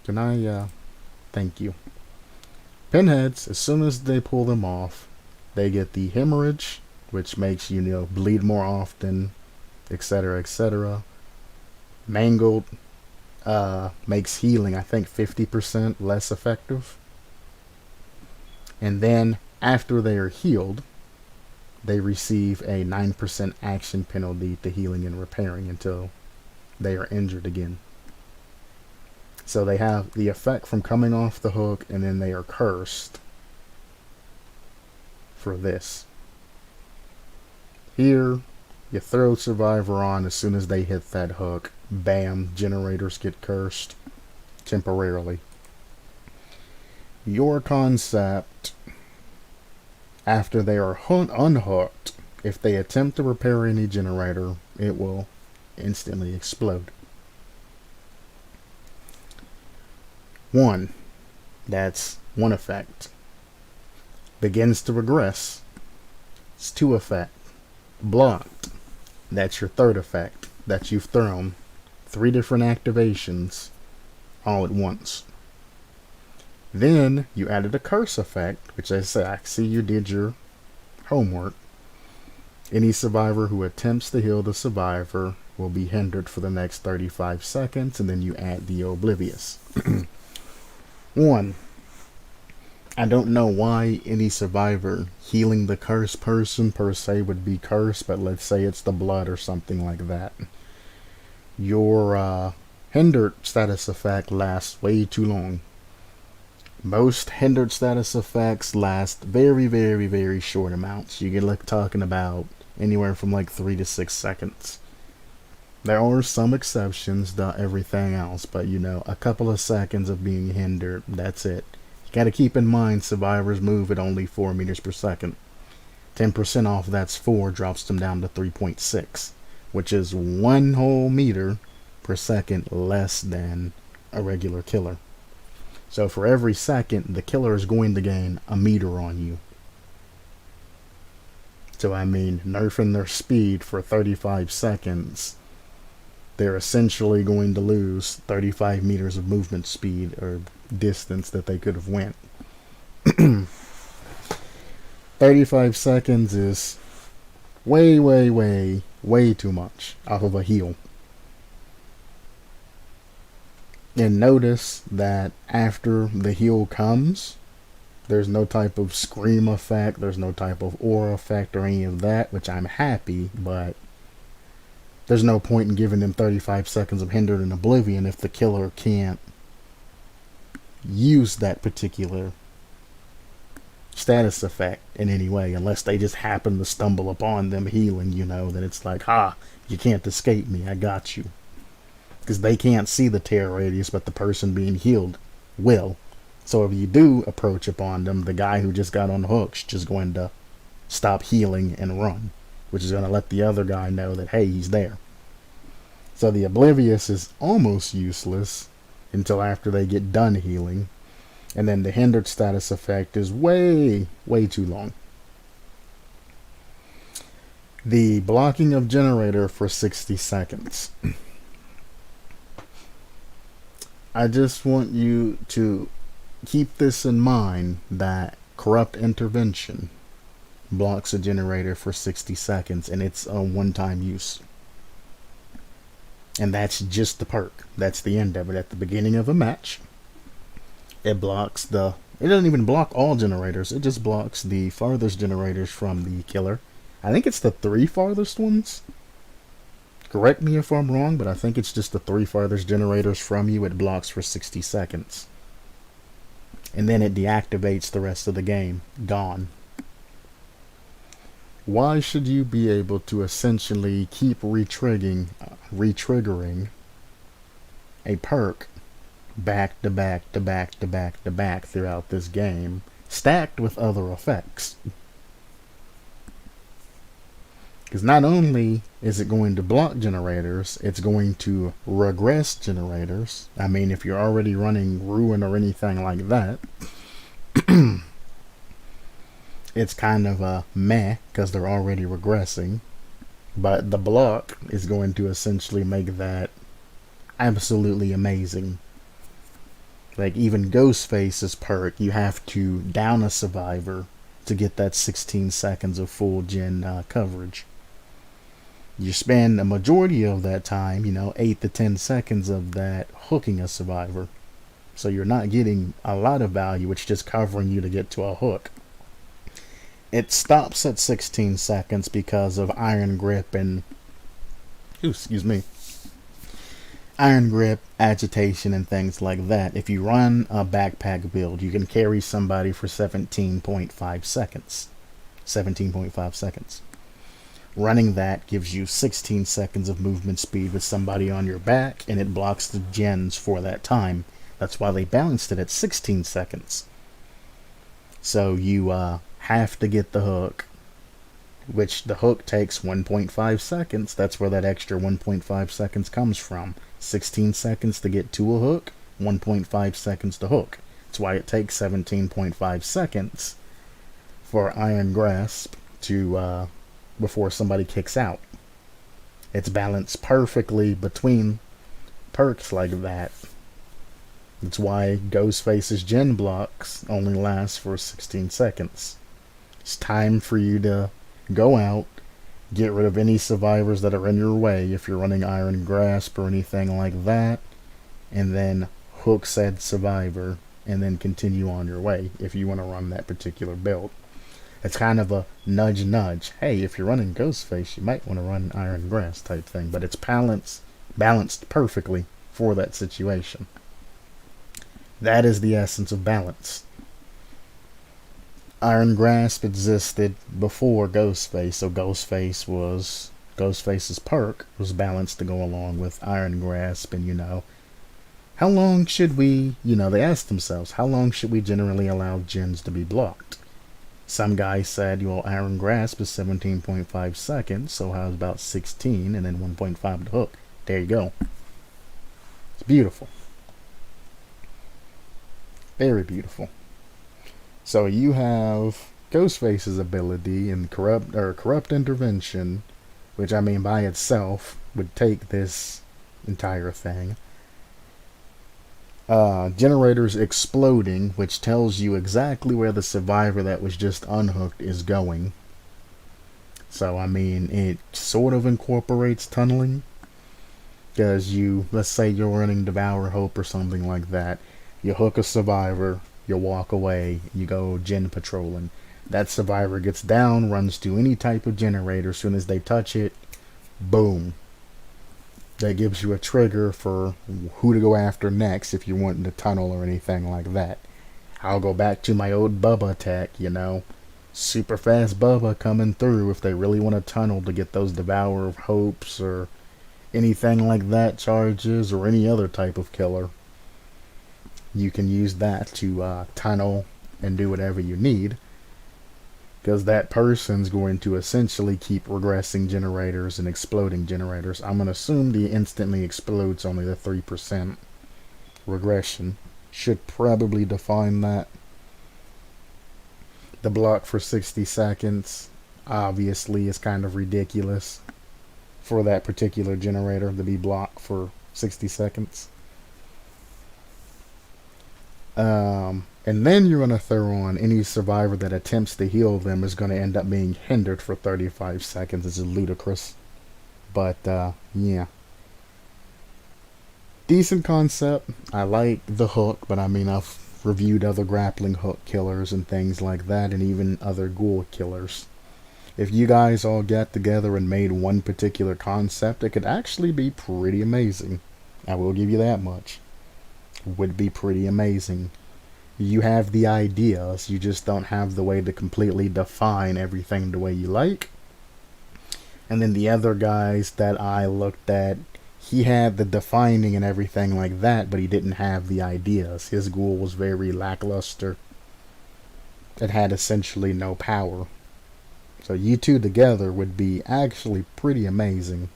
Can I, thank you. Pinheads, as soon as they pull them off, they get the hemorrhage, which makes you, bleed more often, etc., etc. Mangled makes healing, I think, 50% less effective. And then, after they are healed, they receive a 9% action penalty to healing and repairing until they are injured again. So they have the effect from coming off the hook, and then they are cursed for this. Here, You throw Survivor on as soon as they hit that hook. Bam, generators get cursed temporarily. Your concept, after they are unhooked, if they attempt to repair any generator, it will instantly explode. 1. That's one effect. Begins to regress. It's 2 effect. Blocked. That's your 3rd effect that you've thrown. 3 different activations all at once. Then you added a curse effect, which I say, I see you did your homework. Any survivor who attempts to heal the survivor will be hindered for the next 35 seconds, and then you add the oblivious. 1. I don't know why any survivor healing the cursed person per se would be cursed, but let's say it's the blood or something like that. Your hindered status effect lasts way too long. Most hindered status effects last very, very, very short amounts. You get talking about anywhere from like 3 to 6 seconds. There are some exceptions to everything else, but you know, a couple of seconds of being hindered, that's it. You gotta keep in mind survivors move at only 4 meters per second. 10% off that's 4 drops them down to 3.6, which is 1 whole meter per second less than a regular killer. So for every second, the killer is going to gain a meter on you. So I mean, nerfing their speed for 35 seconds, they're essentially going to lose 35 meters of movement speed or distance that they could have went. 35 seconds is way, way, way, way too much off of a heal. And notice that after the heal comes, there's no type of scream effect, there's no type of aura effect or any of that, which I'm happy, but there's no point in giving them 35 seconds of hindered and oblivion if the killer can't use that particular status effect in any way, unless they just happen to stumble upon them healing, you know, then it's like, ha, you can't escape me, I got you. Because they can't see the tear radius, but the person being healed will. So if you do approach upon them, the guy who just got on hook's just going to stop healing and run, which is going to let the other guy know that, hey, he's there. So the oblivious is almost useless until after they get done healing. And then the hindered status effect is way, way too long. The blocking of generator for 60 seconds. I just want you to keep this in mind that corrupt intervention blocks a generator for 60 seconds and it's a one-time use. And that's just the perk. That's the end of it. At the beginning of a match, it blocks it doesn't even block all generators. It just blocks the farthest generators from the killer. I think it's the 3 farthest ones. Correct me if I'm wrong, but I think it's just the 3 farthest generators from you it blocks for 60 seconds. And then it deactivates the rest of the game. Gone. Why should you be able to essentially keep retriggering a perk back to back to back to back to back throughout this game, stacked with other effects? Because not only is it going to block generators, it's going to regress generators. I mean, if you're already running Ruin or anything like that, it's kind of a meh, because they're already regressing. But the block is going to essentially make that absolutely amazing. Like even Ghostface's perk, you have to down a survivor to get that 16 seconds of full gen coverage. You spend a majority of that time, 8 to 10 seconds of that hooking a survivor. So you're not getting a lot of value, it's just covering you to get to a hook. It stops at 16 seconds because of Iron Grip and Iron Grip, agitation, and things like that. If you run a backpack build, you can carry somebody for 17.5 seconds. 17.5 seconds. Running that gives you 16 seconds of movement speed with somebody on your back, and it blocks the gens for that time. That's why they balanced it at 16 seconds. So you have to get the hook, which the hook takes 1.5 seconds. That's where that extra 1.5 seconds comes from. 16 seconds to get to a hook, 1.5 seconds to hook. That's why it takes 17.5 seconds for Iron Grasp to before somebody kicks out. It's balanced perfectly between perks like that. That's why Ghostface's gen blocks only last for 16 seconds. It's time for you to go out, get rid of any survivors that are in your way if you're running Iron Grasp or anything like that, and then hook said survivor, and then continue on your way if you want to run that particular build. It's kind of a nudge nudge. Hey, if you're running Ghostface, you might want to run Iron Grasp type thing, but it's balanced perfectly for that situation. That is the essence of balance. Iron Grasp existed before Ghostface, so Ghostface's perk was balanced to go along with Iron Grasp, and how long should we, they asked themselves, how long should we generally allow gens to be blocked? Some guy said, well, Iron Grasp is 17.5 seconds, so how's about 16 and then 1.5 to hook? There you go. It's beautiful. Very beautiful. So you have Ghostface's ability and corrupt intervention, which I mean by itself would take this entire thing. Generators exploding, which tells you exactly where the survivor that was just unhooked is going. So I mean, it sort of incorporates tunneling, because let's say you're running Devour Hope or something like that. You hook a survivor, you walk away, you go gen patrolling. That survivor gets down, runs to any type of generator. As soon as they touch it, boom. That gives you a trigger for who to go after next if you're wanting to tunnel or anything like that. I'll go back to my old Bubba tech, super fast Bubba coming through if they really want to tunnel to get those Devour of Hopes or anything like that charges, or any other type of killer. You can use that to tunnel and do whatever you need, because that person's going to essentially keep regressing generators and exploding generators. I'm going to assume the instantly explodes only the 3% regression. Should probably define that. The block for 60 seconds obviously is kind of ridiculous for that particular generator to be blocked for 60 seconds. And then you're going to throw on any survivor that attempts to heal them is going to end up being hindered for 35 seconds. It's ludicrous. But, yeah. Decent concept. I like the hook, but I mean, I've reviewed other grappling hook killers and things like that, and even other ghoul killers. If you guys all got together and made one particular concept, it could actually be pretty amazing. I will give you that much. Would be pretty amazing. You have the ideas, you just don't have the way to completely define everything the way you like. And then the other guys that I looked at, he had the defining and everything like that, but he didn't have the ideas. His ghoul was very lackluster. It had essentially no power. So you two together would be actually pretty amazing.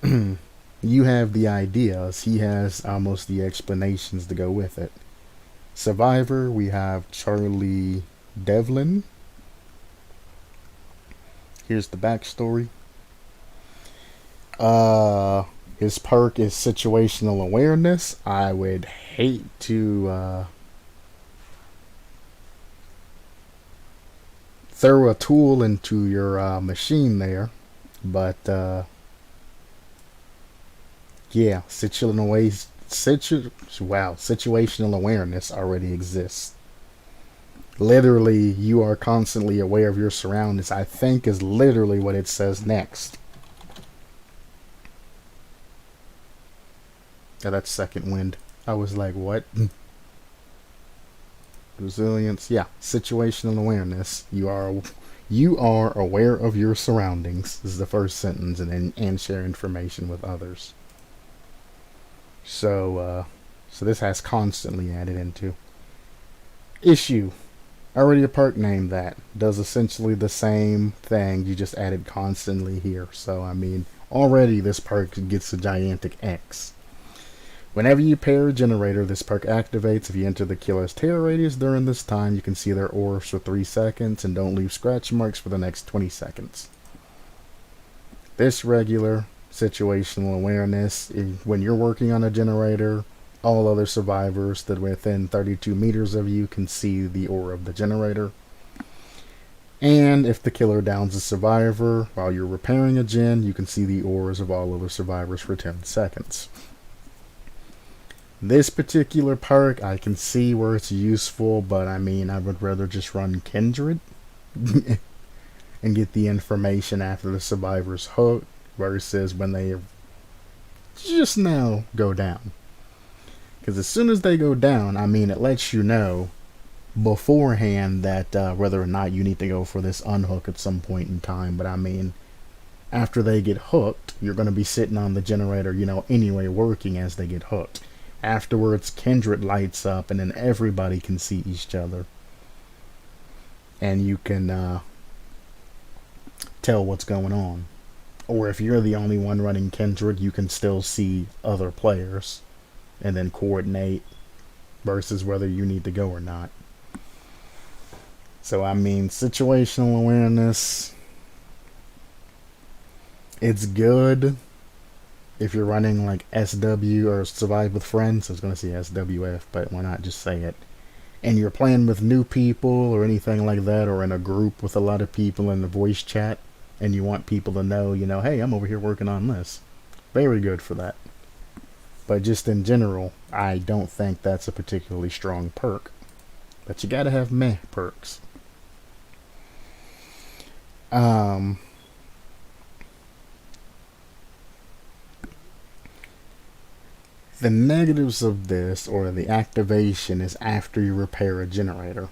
You have the ideas, he has almost the explanations to go with it. Survivor, we have Charlie Devlin. Here's the backstory. His perk is situational awareness. I would hate to throw a tool into your machine there, but yeah, situational awareness already exists. Literally, you are constantly aware of your surroundings, I think is literally what it says next. Yeah, that's second wind. I was like, what? Resilience, yeah, situational awareness. You You are aware of your surroundings. This is the first sentence, and share information with others. So this has constantly added into. Issue. Already a perk named that. Does essentially the same thing. You just added constantly here. So, I mean, already this perk gets a gigantic X. Whenever you pair a generator, this perk activates. If you enter the killer's tail radius during this time, you can see their auras for 3 seconds and don't leave scratch marks for the next 20 seconds. This regular situational awareness, when you're working on a generator, all other survivors that are within 32 meters of you can see the aura of the generator. And if the killer downs a survivor while you're repairing a gen, you can see the auras of all other survivors for 10 seconds. This particular perk, I can see where it's useful, but I mean, I would rather just run Kindred and get the information after the survivor's hooked versus when they just now go down. Because as soon as they go down, I mean, it lets you know beforehand that whether or not you need to go for this unhook at some point in time. But I mean, after they get hooked, you're going to be sitting on the generator, anyway, working as they get hooked. Afterwards, Kindred lights up, and then everybody can see each other. And you can tell what's going on. Or if you're the only one running Kindred, you can still see other players and then coordinate versus whether you need to go or not. So, I mean, situational awareness, it's good if you're running like SW or Survive with Friends. I was going to say SWF, but why not just say it? And you're playing with new people or anything like that, or in a group with a lot of people in the voice chat, and you want people to know, hey, I'm over here working on this. Very good for that. But just in general, I don't think that's a particularly strong perk. But you gotta have meh perks. The negatives of this, or the activation, is after you repair a generator.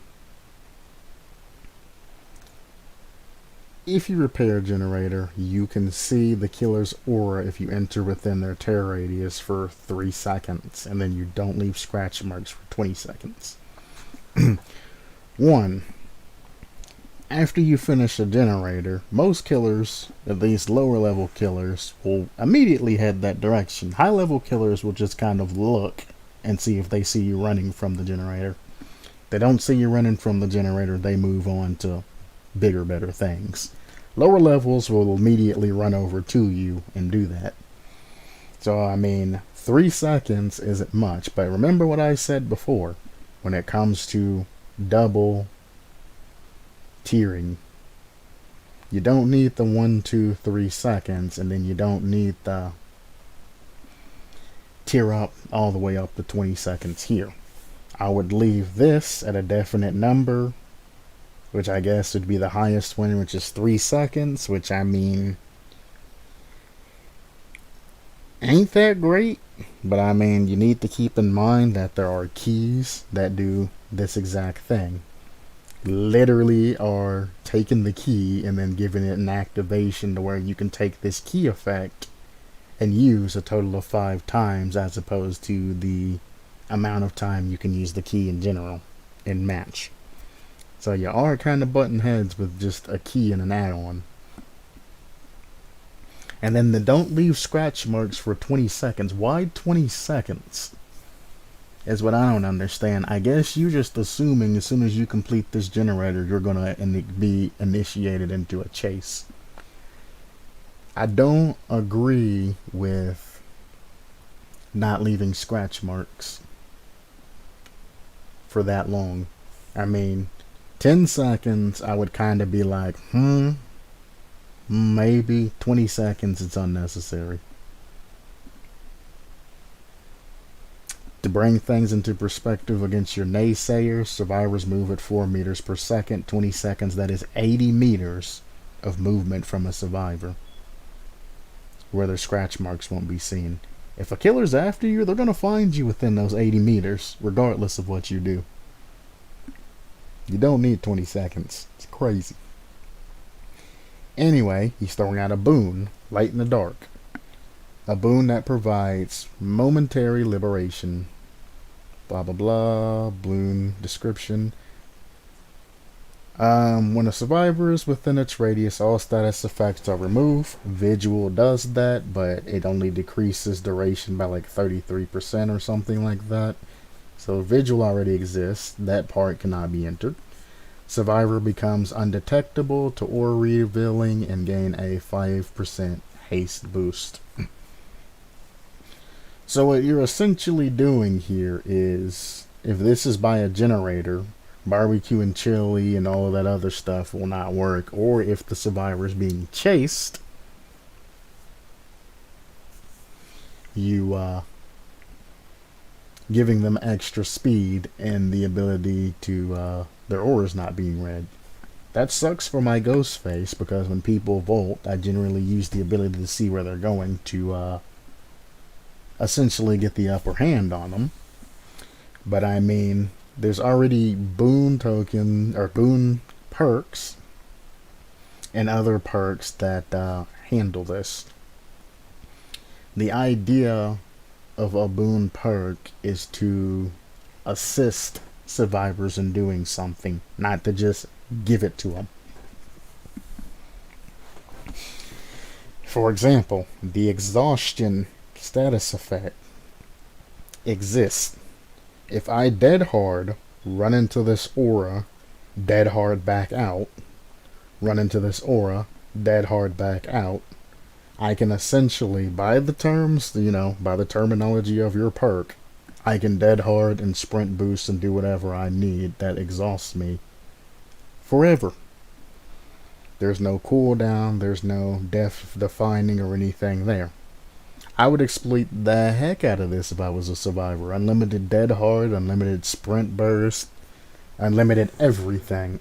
If you repair a generator, you can see the killer's aura if you enter within their tear radius for 3 seconds, and then you don't leave scratch marks for 20 seconds. 1. After you finish a generator, most killers, at least lower level killers, will immediately head that direction. High level killers will just kind of look and see if they see you running from the generator. If they don't see you running from the generator, they move on to bigger, better things. Lower levels will immediately run over to you and do that. So, I mean, 3 seconds isn't much, but remember what I said before when it comes to double tiering. You don't need the 1, 2, 3 seconds, and then you don't need the tier up all the way up to 20 seconds here. I would leave this at a definite number, which I guess would be the highest one, which is 3 seconds, which I mean, ain't that great, but I mean, you need to keep in mind that there are keys that do this exact thing. Literally are taking the key and then giving it an activation to where you can take this key effect and use a total of 5 times as opposed to the amount of time you can use the key in general in match. So you are kind of butting heads with just a key and an add-on. And then the don't leave scratch marks for 20 seconds. Why 20 seconds? Is what I don't understand. I guess you're just assuming as soon as you complete this generator, you're going to be initiated into a chase. I don't agree with not leaving scratch marks for that long. I mean, 10 seconds, I would kind of be like, maybe. 20 seconds, it's unnecessary. To bring things into perspective against your naysayers, survivors move at 4 meters per second. 20 seconds, that is 80 meters of movement from a survivor, where their scratch marks won't be seen. If a killer's after you, they're going to find you within those 80 meters, regardless of what you do. You don't need 20 seconds. It's crazy. Anyway, he's throwing out a boon, Light in the Dark. A boon that provides momentary liberation. Blah blah blah. Boon description. When a survivor is within its radius, all status effects are removed. Vigil does that, but it only decreases duration by like 33% or something like that. So Vigil already exists. That part cannot be entered. Survivor becomes undetectable to aura revealing and gain a 5% haste boost. So what you're essentially doing here is, if this is by a generator, barbecue and chili and all of that other stuff will not work. Or if the survivor is being chased, you giving them extra speed and the ability to their auras not being read. That sucks for my ghost face, because when people volt, I generally use the ability to see where they're going to essentially get the upper hand on them. But I mean, there's already boon token or boon perks and other perks that handle this. The idea of a boon perk is to assist survivors in doing something, not to just give it to them. For example, the exhaustion status effect exists. If I dead hard, run into this aura, dead hard back out, run into this aura, dead hard back out, I can essentially, by the terms, by the terminology of your perk, I can dead hard and sprint boost and do whatever I need that exhausts me forever. There's no cooldown, there's no death defining or anything there. I would exploit the heck out of this if I was a survivor. Unlimited dead hard, unlimited sprint burst, unlimited everything.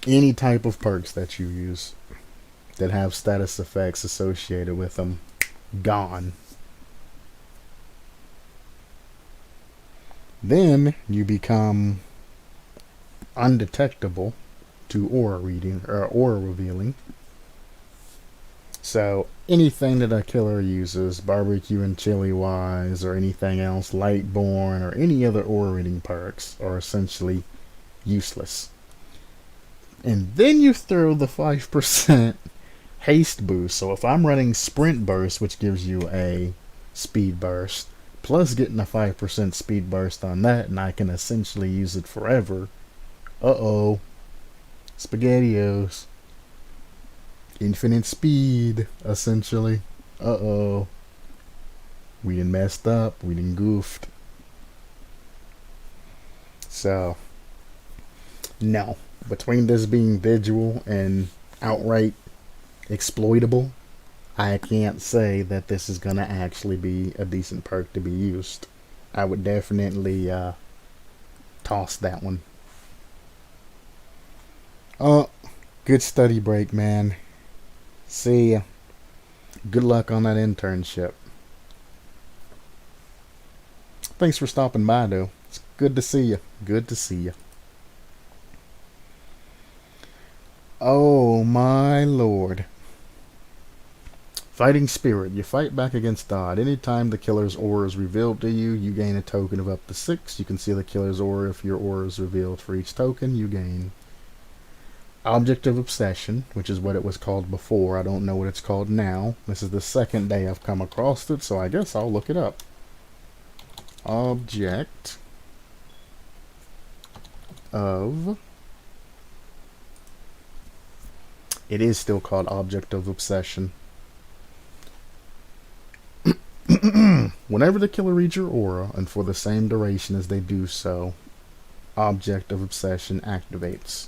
Any type of perks that you use that have status effects associated with them, gone. Then you become undetectable to aura reading or aura revealing. So anything that a killer uses, barbecue and chili wise, or anything else, Lightborn, or any other aura reading perks, are essentially useless. And then you throw the 5% haste boost. So if I'm running sprint burst, which gives you a speed burst, plus getting a 5% speed burst on that, and I can essentially use it forever. SpaghettiOs. Infinite speed, essentially. We done messed up. We done goofed. So, no. Between this being visual and outright exploitable, I can't say that this is going to actually be a decent perk to be used. I would definitely toss that one. Good study break, man. See ya. Good luck on that internship. Thanks for stopping by, though. It's good to see you. Good to see you. Oh, my lord. Fighting Spirit. You fight back against odd. Anytime the killer's aura is revealed to you, you gain a token of up to 6. You can see the killer's aura if your aura is revealed. For each token, you gain Object of Obsession, which is what it was called before. I don't know what it's called now. This is the second day I've come across it, so I guess I'll look it up. Object of... It is still called Object of Obsession. Whenever the killer reads your aura, and for the same duration as they do so, Object of Obsession activates.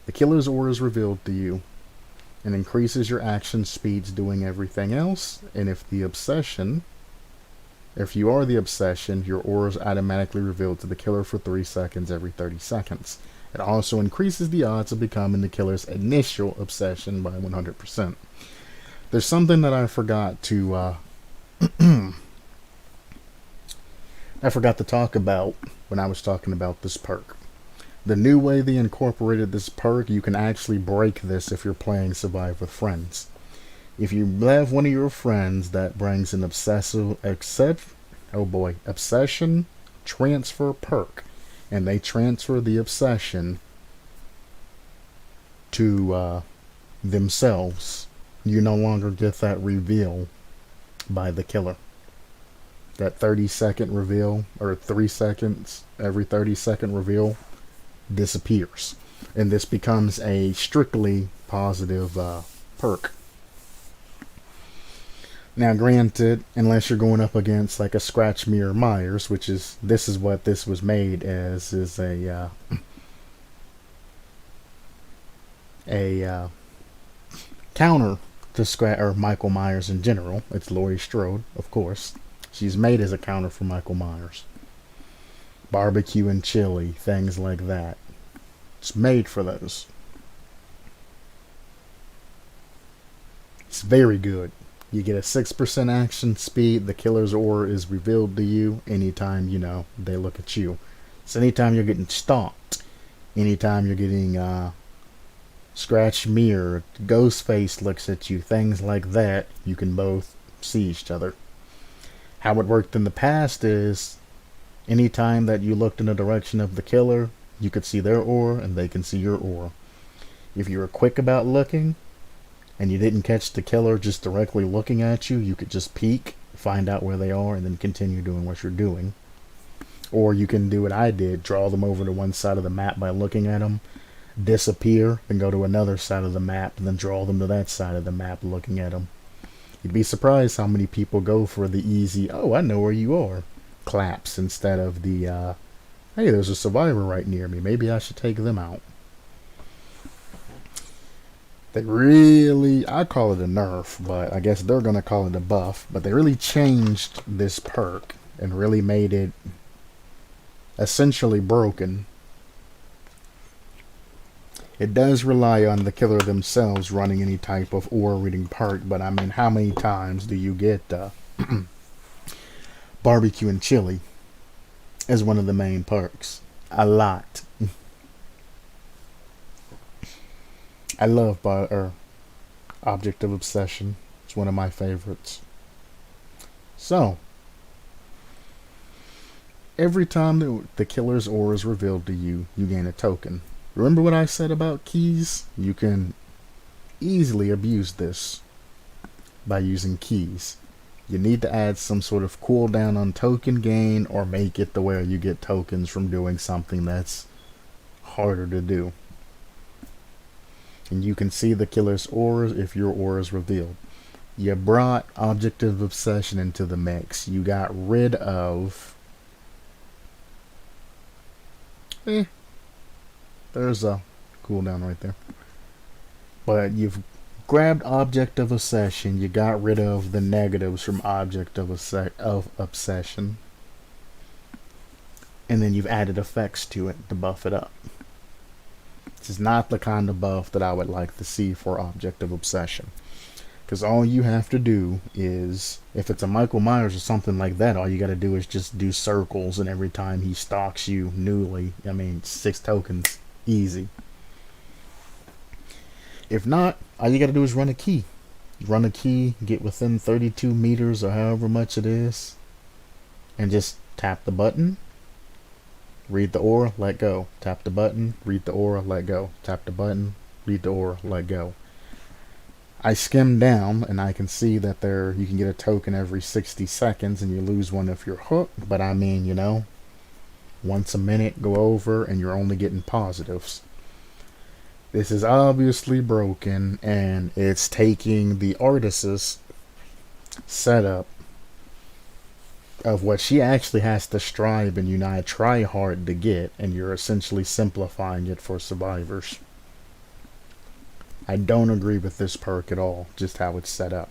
The killer's aura is revealed to you and increases your action speeds doing everything else, and if you are the obsession, your aura is automatically revealed to the killer for 3 seconds every 30 seconds. It also increases the odds of becoming the killer's initial obsession by 100%. There's something that I forgot to talk about when I was talking about this perk. The new way they incorporated this perk, you can actually break this if you're playing Survive with friends. If you have one of your friends that brings an obsession transfer perk, and they transfer the obsession to themselves, you no longer get that reveal by the killer. That 30-second reveal, or 3 seconds, every 30-second reveal disappears. And this becomes a strictly positive perk. Now granted, unless you're going up against like a Scratch Mirror Myers, which is, this is what this was made as, is a counter to Scratch, or Michael Myers in general. It's Laurie Strode, of course. She's made as a counter for Michael Myers. Barbecue and chili, things like that. It's made for those. It's very good. You get a 6% action speed. The killer's aura is revealed to you anytime, you know, they look at you. So anytime you're getting stalked, anytime you're getting Scratch Mirror, Ghostface looks at you, things like that, you can both see each other. How it worked in the past is, anytime that you looked in the direction of the killer, you could see their aura and they can see your aura. If you were quick about looking and you didn't catch the killer just directly looking at you, you could just peek, find out where they are, and then continue doing what you're doing. Or you can do what I did, draw them over to one side of the map by looking at them, disappear, and go to another side of the map, and then draw them to that side of the map looking at them. You'd be surprised how many people go for the easy, oh, I know where you are, claps, instead of the, hey, there's a survivor right near me, maybe I should take them out. They really, I call it a nerf, but I guess they're going to call it a buff, but they really changed this perk and really made it essentially broken. It does rely on the killer themselves running any type of aura reading perk, but I mean, how many times do you get barbecue and chili as one of the main perks? A lot. I love Object of Obsession. It's one of my favorites. So, every time the killer's aura is revealed to you, you gain a token. Remember what I said about keys? You can easily abuse this by using keys. You need to add some sort of cooldown on token gain, or make it to where you get tokens from doing something that's harder to do. And you can see the killer's aura if your aura is revealed. You brought Object of Obsession into the mix. You got rid of... there's a cooldown right there. But you've grabbed Object of Obsession. You got rid of the negatives from Object of Obsession. And then you've added effects to it to buff it up. This is not the kind of buff that I would like to see for Object of Obsession. Because all you have to do is, if it's a Michael Myers or something like that, all you got to do is just do circles, and every time he stalks you newly, 6 tokens, easy. If not, all you got to do is run a key. Run a key, get within 32 meters or however much it is, and just tap the button. Read the aura, let go. Tap the button, read the aura, let go. Tap the button, read the aura, let go. I skim down and I can see that you can get a token every 60 seconds and you lose one if you're hooked. But I mean, once a minute go over and you're only getting positives. This is obviously broken, and it's taking the artist's setup of what she actually has to strive and try hard to get, and you're essentially simplifying it for survivors. I don't agree with this perk at all, just how it's set up.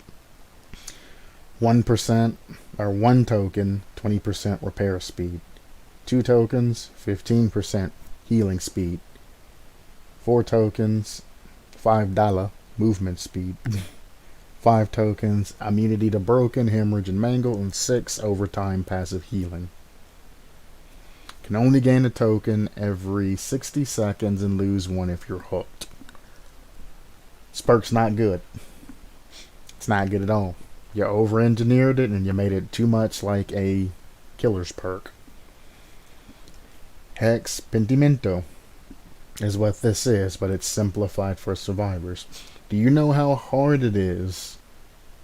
1% or 1 token, 20% repair speed. 2 tokens, 15% healing speed. 4 tokens, $5 movement speed. 5 tokens, immunity to broken, hemorrhage, and mangle, and 6 overtime passive healing. Can only gain a token every 60 seconds and lose one if you're hooked. This perk's not good. It's not good at all. You over-engineered it and you made it too much like a killer's perk. Hex Pentimento is what this is, but it's simplified for survivors. Do you know how hard it is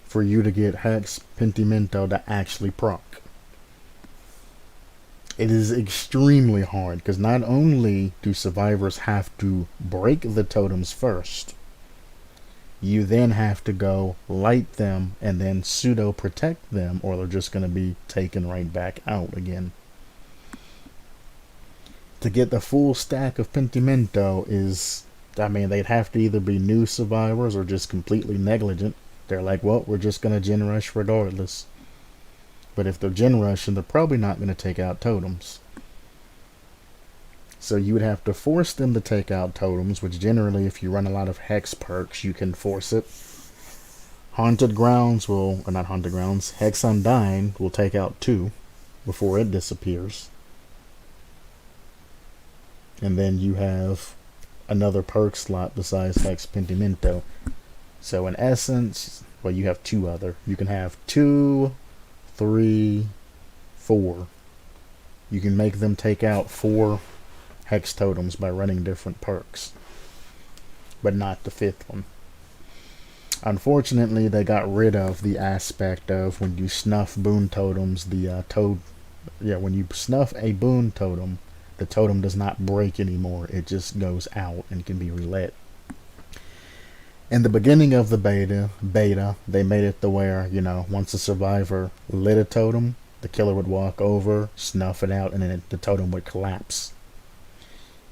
for you to get Hex Pentimento to actually proc? It is extremely hard, because not only do survivors have to break the totems first, you then have to go light them and then pseudo protect them, or they're just going to be taken right back out again. To get the full stack of Pentimento is, I mean, they'd have to either be new survivors or just completely negligent. They're like, well, we're just going to gen rush regardless. But if they're gen rushing, they're probably not going to take out totems. So you would have to force them to take out totems, which generally, if you run a lot of hex perks, you can force it. Haunted Grounds will, or not Haunted Grounds, Hex Undying will take out 2 before it disappears. And then you have another perk slot besides Hex Pentimento. So in essence, well, you have 2 other. You can have 2, 3, 4. You can make them take out 4 hex totems by running different perks, but not the 5th one. Unfortunately, they got rid of the aspect of when you snuff boon totems, when you snuff a boon totem, the totem does not break anymore. It just goes out and can be relit. In the beginning of the beta, they made it to where, once a survivor lit a totem, the killer would walk over, snuff it out, and then the totem would collapse.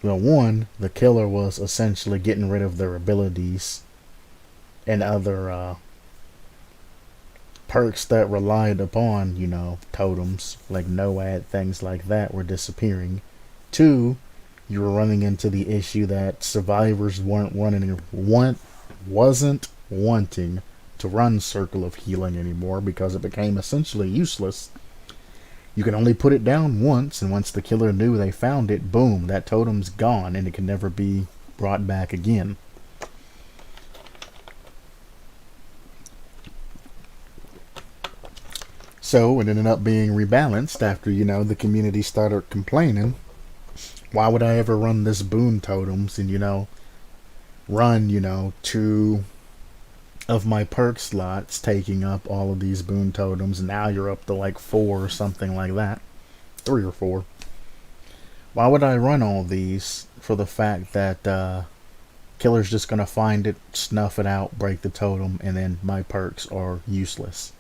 Well, the killer was essentially getting rid of their abilities and other perks that relied upon, totems, like NOAD, things like that were disappearing. 2, you were running into the issue that survivors wasn't wanting to run Circle of Healing anymore because it became essentially useless. You can only put it down once, and once the killer knew they found it, boom, that totem's gone and it can never be brought back again. So it ended up being rebalanced after, the community started complaining. Why would I ever run this boon totems and, run, 2 of my perk slots taking up all of these boon totems, and now you're up to like 4 or something like that. 3 or 4. Why would I run all these for the fact that killer's just gonna find it, snuff it out, break the totem, and then my perks are useless?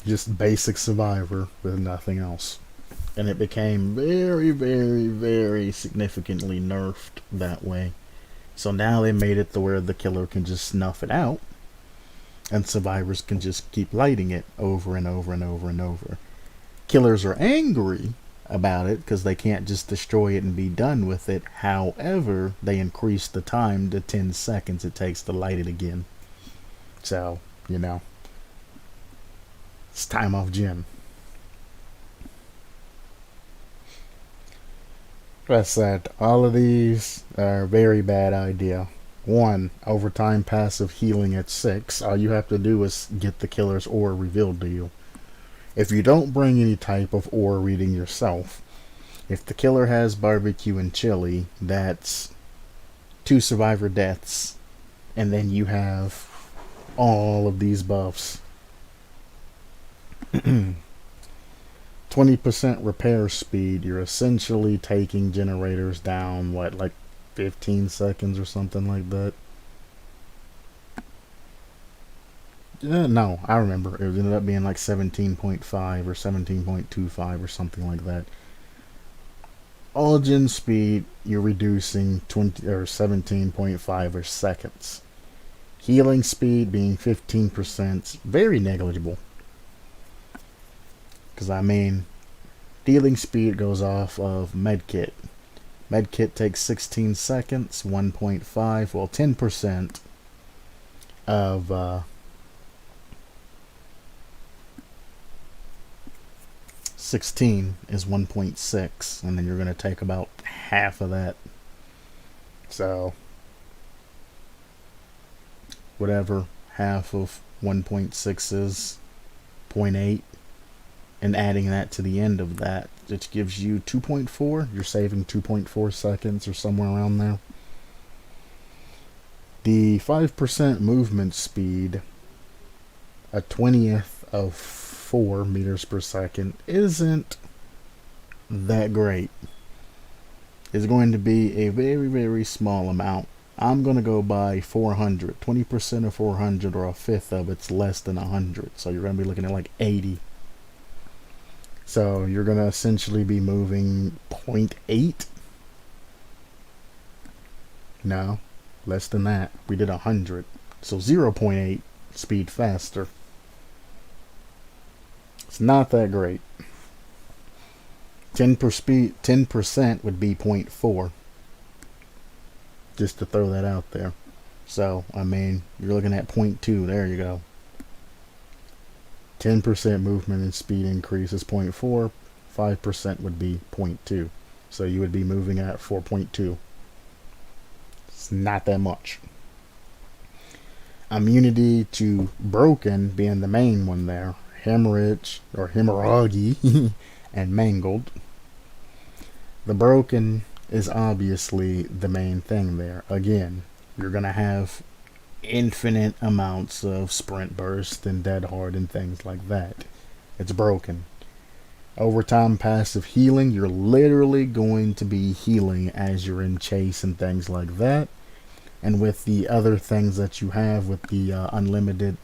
Just basic survivor with nothing else. And it became very, very, very significantly nerfed that way. So now they made it to where the killer can just snuff it out, and survivors can just keep lighting it over and over and over and over. Killers are angry about it because they can't just destroy it and be done with it. However, they increase the time to 10 seconds it takes to light it again. So, it's time off gen. I said, all of these are a very bad idea. 1, overtime passive healing at 6. All you have to do is get the killer's aura revealed to you. If you don't bring any type of aura reading yourself, if the killer has barbecue and chili, that's 2 survivor deaths, and then you have all of these buffs. 20% repair speed, you're essentially taking generators down, like 15 seconds or something like that? No, I remember. It ended up being like 17.5 or 17.25 or something like that. All gen speed, you're reducing 20 or 17.5 or seconds. Healing speed being 15%, very negligible. Because, healing speed goes off of medkit. Medkit takes 16 seconds, 1.5, well, 10% of 16 is 1.6, and then you're going to take about half of that. So whatever half of 1.6 is, 0.8, and adding that to the end of that, it gives you 2.4. You're saving 2.4 seconds or somewhere around there. The 5% movement speed, a 20th of 4 meters per second, isn't that great. It's going to be a very, very small amount. I'm going to go by 400. 20% of 400, or a fifth of it's less than 100. So you're going to be looking at like 80. So you're going to essentially be moving 0.8. No, less than that. We did 100. So 0.8 speed faster. It's not that great. 10% would be 0.4. Just to throw that out there. So, I mean, you're looking at 0.2. There you go. 10% movement and speed increase is 0.4. 5% would be 0.2. So you would be moving at 4.2. It's not that much. Immunity to broken being the main one there. Hemorrhage or hemorrhage and mangled. The broken is obviously the main thing there. Again, you're going to have infinite amounts of sprint burst and dead hard and things like that. It's broken. Overtime passive healing, you're literally going to be healing as you're in chase and things like that. And with the other things that you have with the unlimited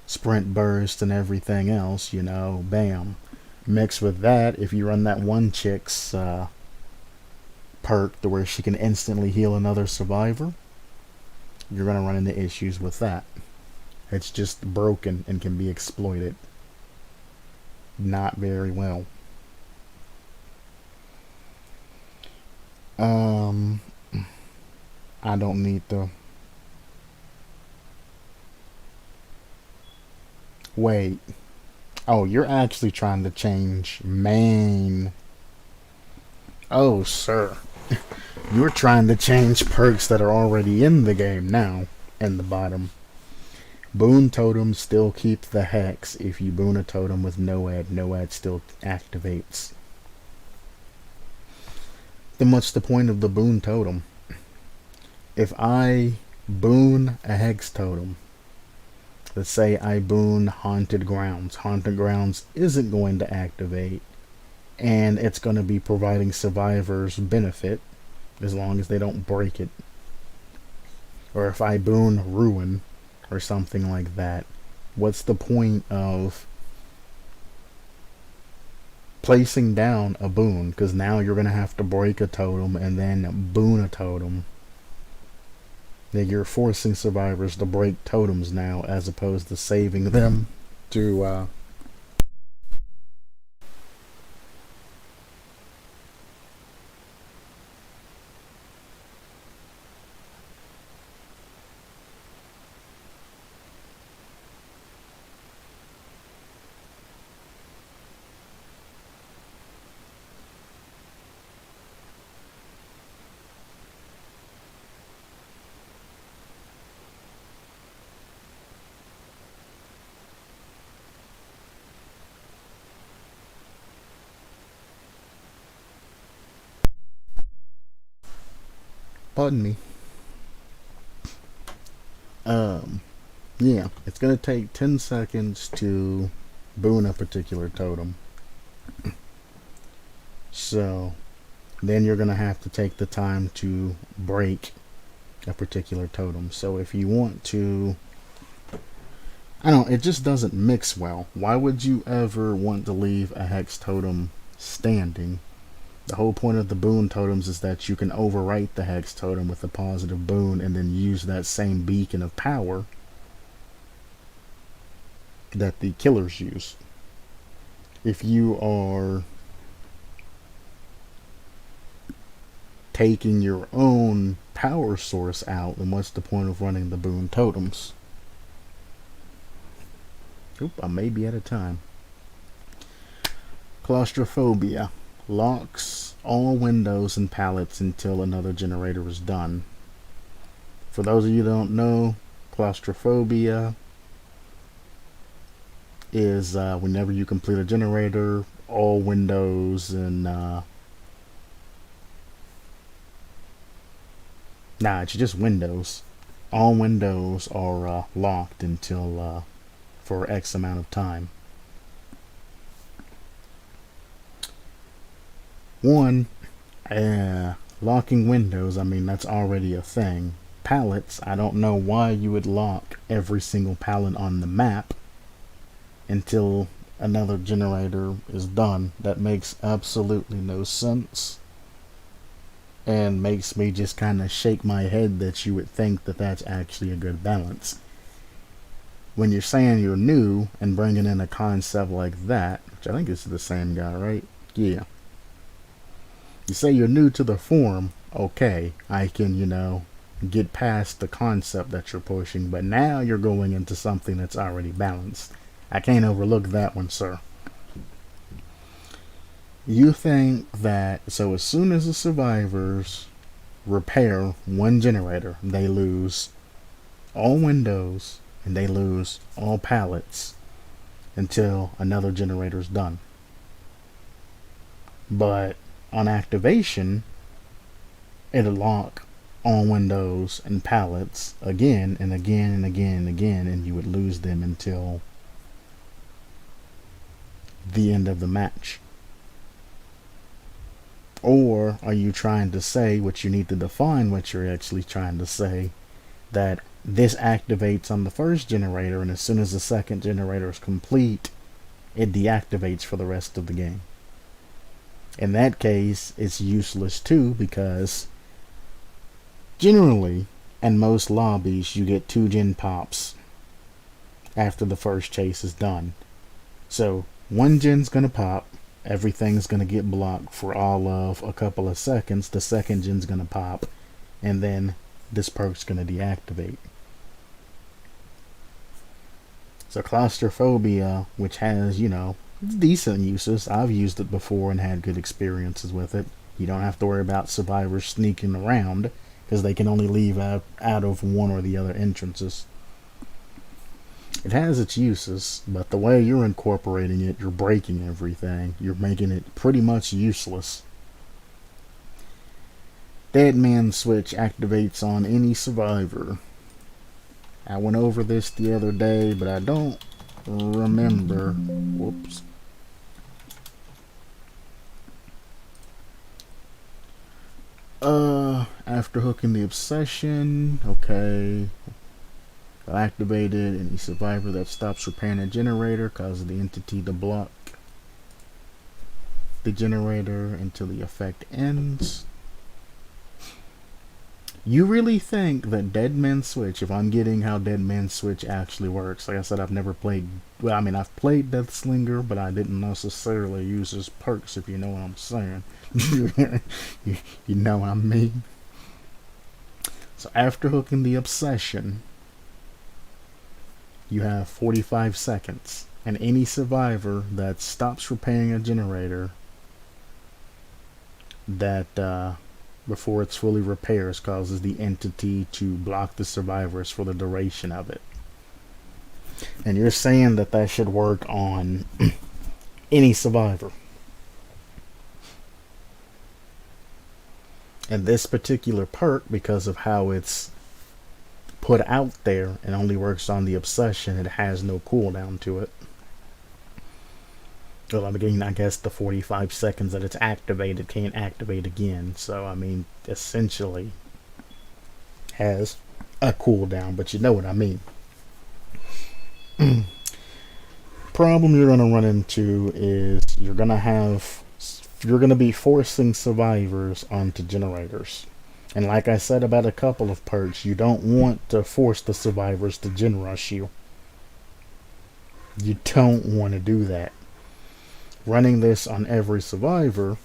sprint burst and everything else, you know, bam. Mixed with that, if you run that one chick's perk to where she can instantly heal another survivor, you're going to run into issues with that. It's just broken and can be exploited. Not very well. I don't need to wait. Oh, you're actually trying to change main. Oh, sir. You're trying to change perks that are already in the game now. In the bottom. Boon totems still keep the hex. If you boon a totem with NOAD still activates. Then what's the point of the boon totem? If I boon a hex totem, let's say I boon Haunted Grounds. Haunted Grounds isn't going to activate, and it's going to be providing survivors benefit as long as they don't break it. Or if I boon Ruin or something like that, what's the point of placing down a boon? Because now you're going to have to break a totem and then boon a totem. That you're forcing survivors to break totems now, as opposed to saving them to pardon me. Yeah, it's gonna take 10 seconds to boon a particular totem. So then you're gonna have to take the time to break a particular totem. So if you want to, I don't know, it just doesn't mix well. Why would you ever want to leave a hex totem standing? The whole point of the boon totems is that you can overwrite the hex totem with a positive boon and then use that same beacon of power that the killers use. If you are taking your own power source out, then what's the point of running the boon totems? Oop, I may be out of time. Claustrophobia locks all windows and pallets until another generator is done. For those of you who don't know, claustrophobia is whenever you complete a generator, all windows and it's just windows. All windows are locked until for X amount of time. One, locking windows, I mean, that's already a thing. Pallets, I don't know why you would lock every single pallet on the map until another generator is done. That makes absolutely no sense, and makes me just kind of shake my head that you would think that that's actually a good balance. When you're saying you're new and bringing in a concept like that, which I think is the same guy, right? Yeah. You say you're new to the form, okay, I can, get past the concept that you're pushing, but now you're going into something that's already balanced. I can't overlook that one, sir. You think that, so as soon as the survivors repair one generator, they lose all windows and they lose all pallets until another generator is done. But on activation, it'll lock all windows and pallets again and again and again and again, and you would lose them until the end of the match. Or are you trying to say, what you need to define what you're actually trying to say, that this activates on the first generator, and as soon as the second generator is complete, it deactivates for the rest of the game? In that case, it's useless too, because generally, in most lobbies, you get 2 gen pops after the first chase is done. So 1 gen's gonna pop, everything's gonna get blocked for all of a couple of seconds, the second gen's gonna pop, and then this perk's gonna deactivate. So claustrophobia, which has, decent uses. I've used it before and had good experiences with it. You don't have to worry about survivors sneaking around, because they can only leave out of one or the other entrances. It has its uses, but the way you're incorporating it, you're breaking everything. You're making it pretty much useless. Dead Man Switch activates on any survivor. I went over this the other day, but I don't remember. Whoops. After hooking the obsession, okay. Activated, any survivor that stops repairing a generator causes the entity to block the generator until the effect ends. You really think that Dead Man Switch, if I'm getting how Dead Man Switch actually works, like I said, I've never played, I've played Deathslinger, but I didn't necessarily use his perks, if you know what I'm saying. you know what I mean? So after hooking the obsession, you have 45 seconds, and any survivor that stops repairing a generator that before it's fully repairs causes the entity to block the survivors for the duration of it. And you're saying that that should work on any survivor. And this particular perk, because of how it's put out there and only works on the obsession, it has no cooldown to it. Well, I guess the 45 seconds that it's activated can't activate again. So, essentially has a cooldown, but you know what I mean. Problem you're going to run into is you're going to be forcing survivors onto generators. And like I said about a couple of perks, you don't want to force the survivors to gen rush you. You don't want to do that. Running this on every survivor,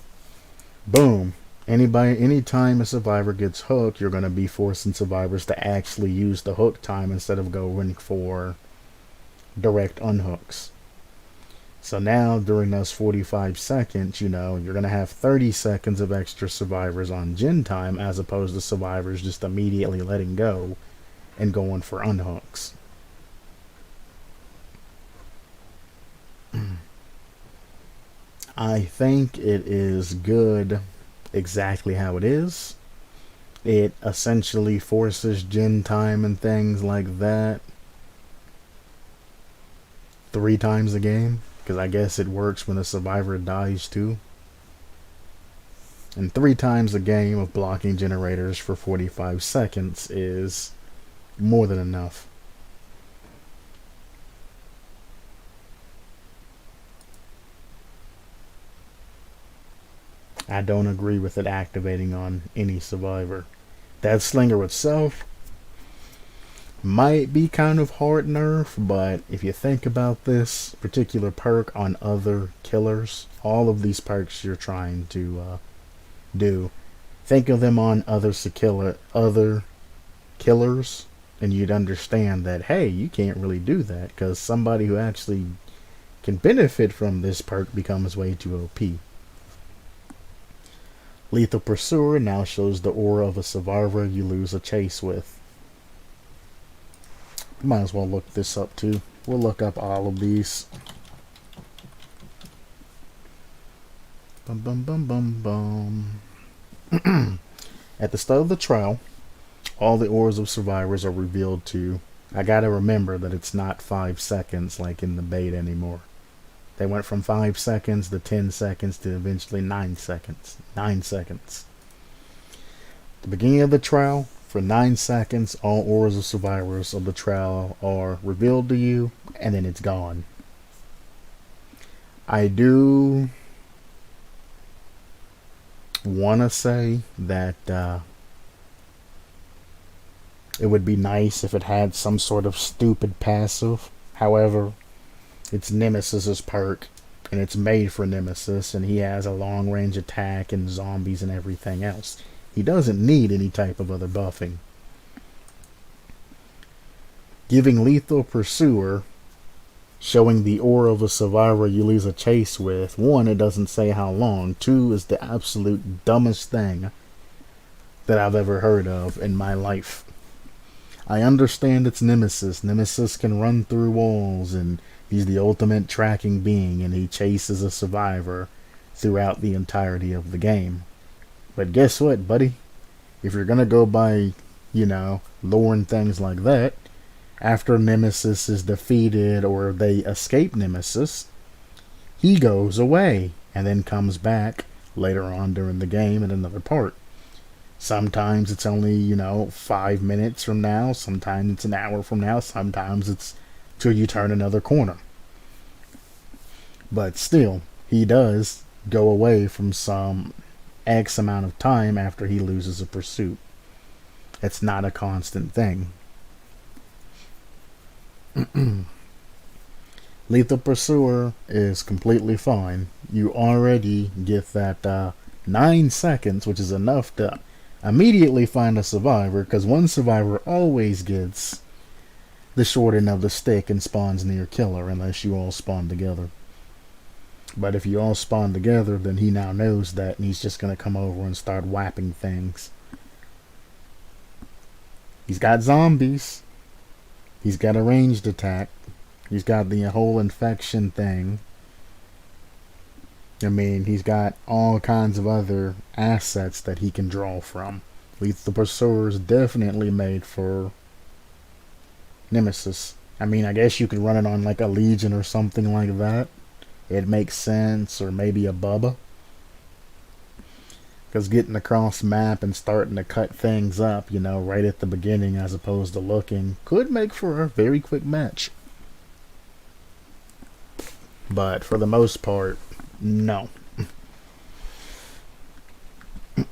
boom. Anytime a survivor gets hooked, you're going to be forcing survivors to actually use the hook time instead of going for direct unhooks. So now during those 45 seconds, you know, you're going to have 30 seconds of extra survivors on gen time as opposed to survivors just immediately letting go and going for unhooks. I think it is good exactly how it is. It essentially forces gen time and things like that 3 times a game, because I guess it works when a survivor dies too. And 3 times a game of blocking generators for 45 seconds is more than enough. I don't agree with it activating on any survivor. That slinger itself might be kind of hard nerf, but if you think about this particular perk on other killers, all of these perks you're trying to do, think of them on other killers, and you'd understand that, hey, you can't really do that because somebody who actually can benefit from this perk becomes way too OP. Lethal Pursuer now shows the aura of a survivor you lose a chase with. Might as well look this up too. We'll look up all of these. Bum bum bum bum bum. At the start of the trial, all the auras of survivors are revealed to. I gotta remember that it's not 5 seconds like in the beta anymore. They went from 5 seconds to 10 seconds to eventually 9 seconds. 9 seconds. The beginning of the trial, for 9 seconds, all auras of survivors of the trial are revealed to you, and then it's gone. I do want to say that it would be nice if it had some sort of stupid passive. However, it's Nemesis's perk, and it's made for Nemesis, and he has a long range attack and zombies and everything else. He doesn't need any type of other buffing. Giving Lethal Pursuer, showing the aura of a survivor you lose a chase with. 1, it doesn't say how long. 2, is the absolute dumbest thing that I've ever heard of in my life. I understand it's Nemesis. Nemesis can run through walls, and he's the ultimate tracking being, and he chases a survivor throughout the entirety of the game. But guess what, buddy? If you're gonna go by, you know, lore and things like that, after Nemesis is defeated or they escape Nemesis, he goes away and then comes back later on during the game in another part. Sometimes it's only, you know, 5 minutes from now, sometimes it's an hour from now, sometimes it's till you turn another corner. But still, he does go away from some X amount of time after he loses a pursuit. It's not a constant thing. Lethal Pursuer is completely fine. You already get that 9 seconds, which is enough to immediately find a survivor, because one survivor always gets the short end of the stick and spawns near killer unless you all spawn together. But if you all spawn together, then he now knows that, and he's just going to come over and start whapping things. He's got zombies. He's got a ranged attack. He's got the whole infection thing. I mean, he's got all kinds of other assets that he can draw from. Lethal Pursuer is definitely made for Nemesis. I mean, I guess you could run it on like a Legion or something like that. It makes sense, or maybe a Bubba. Because getting across map and starting to cut things up, you know, right at the beginning as opposed to looking, could make for a very quick match. But for the most part, no.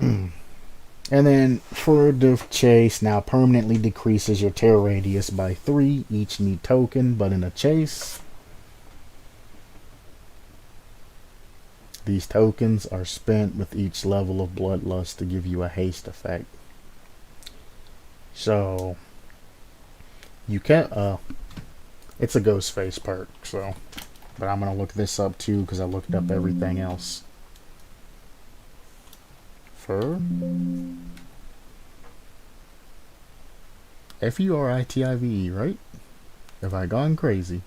And then Furtive Chase now permanently decreases your terror radius by 3 each need token, but in a chase, these tokens are spent with each level of Bloodlust to give you a haste effect. So you can't it's a Ghostface perk, so But I'm going to look this up too because I looked up everything else. Fur? F-U-R-I-T-I-V-E, right? Have I gone crazy?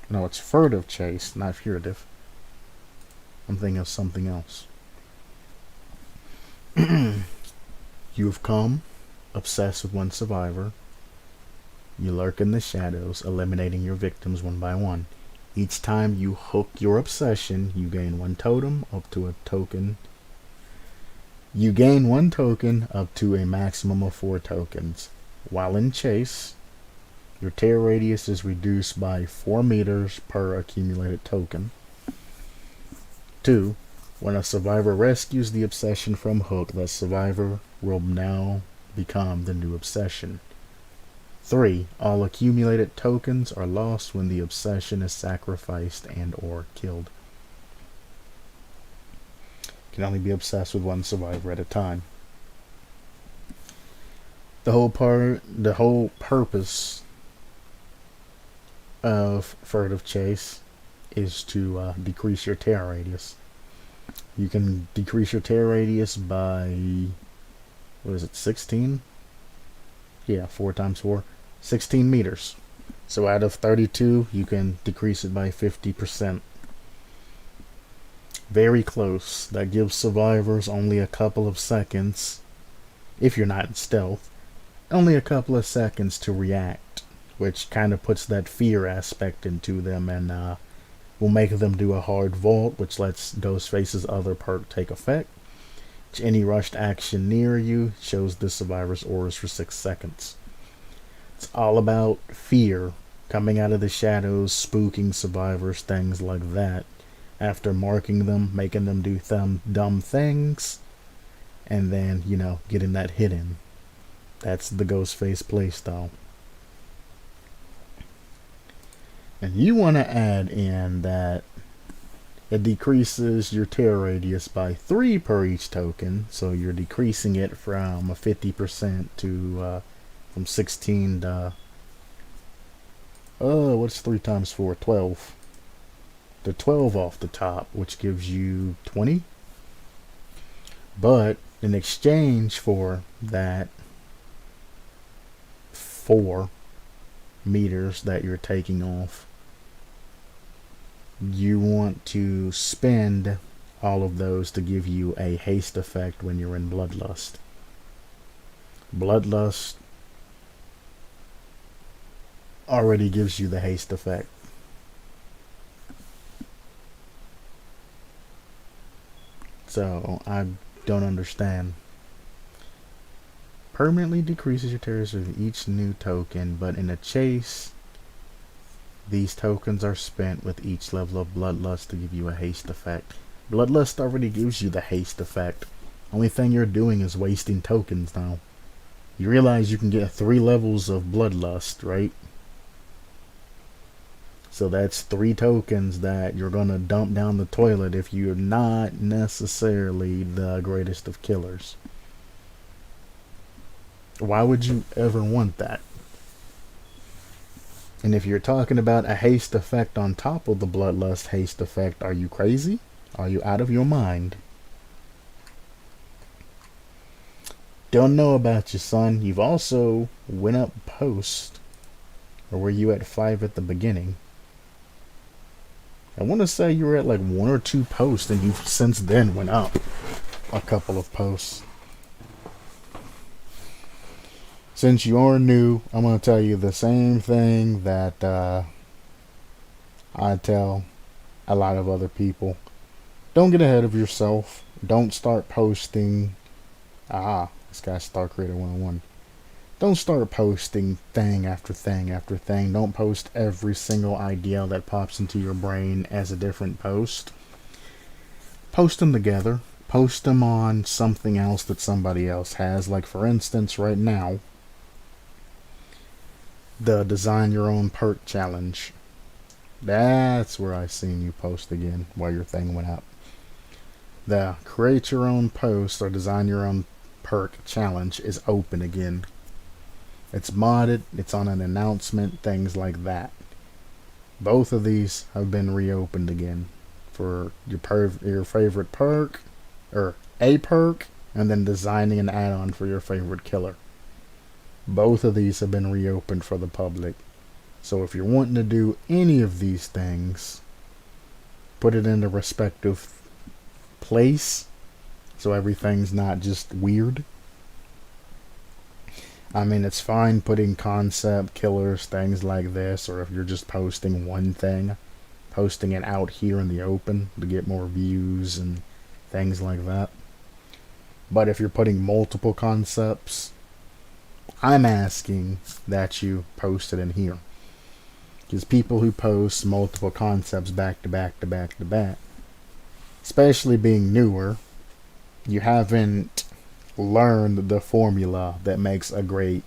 No, it's furtive chase, not furtive. I'm thinking of something else. You've come, obsessed with one survivor. You lurk in the shadows, eliminating your victims one by one. Each time you hook your obsession, you gain one totem up to a token. You gain one token up to a maximum of 4 tokens. While in chase, your tear radius is reduced by 4 meters per accumulated token. 2. When a survivor rescues the obsession from hook, that survivor will now become the new obsession. 3. All accumulated tokens are lost when the obsession is sacrificed and or killed. Can only be obsessed with one survivor at a time. The whole purpose of furtive chase is to decrease your tear radius. You can decrease your tear radius by, what is it, 16? Yeah, 4 times 4. 16 meters. So out of 32, you can decrease it by 50%. Very close. That gives survivors only a couple of seconds, if you're not in stealth, only a couple of seconds to react, which kind of puts that fear aspect into them and will make them do a hard vault, which lets Ghostface's other perk take effect. Any rushed action near you shows the survivor's auras for 6 seconds. It's all about fear, coming out of the shadows, spooking survivors, things like that. After marking them, making them do dumb things, and then, getting that hit in. That's the Ghostface playstyle. And you want to add in that it decreases your tear radius by 3 per each token, so you're decreasing it from a 50% to from 16 to what's 3 times 4? 12. The 12 off the top, which gives you 20. But in exchange for that 4 meters that you're taking off, you want to spend all of those to give you a haste effect when you're in Bloodlust. Bloodlust already gives you the haste effect. So I don't understand. Permanently decreases your terrors with each new token, but in a chase, these tokens are spent with each level of Bloodlust to give you a haste effect. Bloodlust already gives you the haste effect. Only thing you're doing is wasting tokens now. You realize you can get 3 levels of Bloodlust, right? So that's 3 tokens that you're going to dump down the toilet if you're not necessarily the greatest of killers. Why would you ever want that? And if you're talking about a haste effect on top of the Bloodlust haste effect, are you crazy? Are you out of your mind? Don't know about you, son. You've also went up post. Or were you at 5 at the beginning? I want to say you were at like 1 or 2 posts, and you've since then went up a couple of posts. Since you are new, I'm going to tell you the same thing that I tell a lot of other people. Don't get ahead of yourself. Don't start posting. This guy's Star Creator 101. Don't start posting thing after thing after thing. Don't post every single idea that pops into your brain as a different post. Post them together. Post them on something else that somebody else has. Like, for instance, right now, the Design Your Own Perk Challenge. That's where I seen you post again while your thing went up. The Create Your Own Post or Design Your Own perk challenge is open again. It's modded, it's on an announcement, things like that. Both of these have been reopened again for your favorite perk, or a perk, and then designing an add-on for your favorite killer. Both of these have been reopened for the public. So if you're wanting to do any of these things, put it in the respective place so everything's not just weird. I mean, it's fine putting concept killers, things like this, or if you're just posting one thing, posting it out here in the open to get more views and things like that. But if you're putting multiple concepts, I'm asking that you post it in here. Because people who post multiple concepts back to back to back to back, especially being newer, you haven't learned the formula that makes a great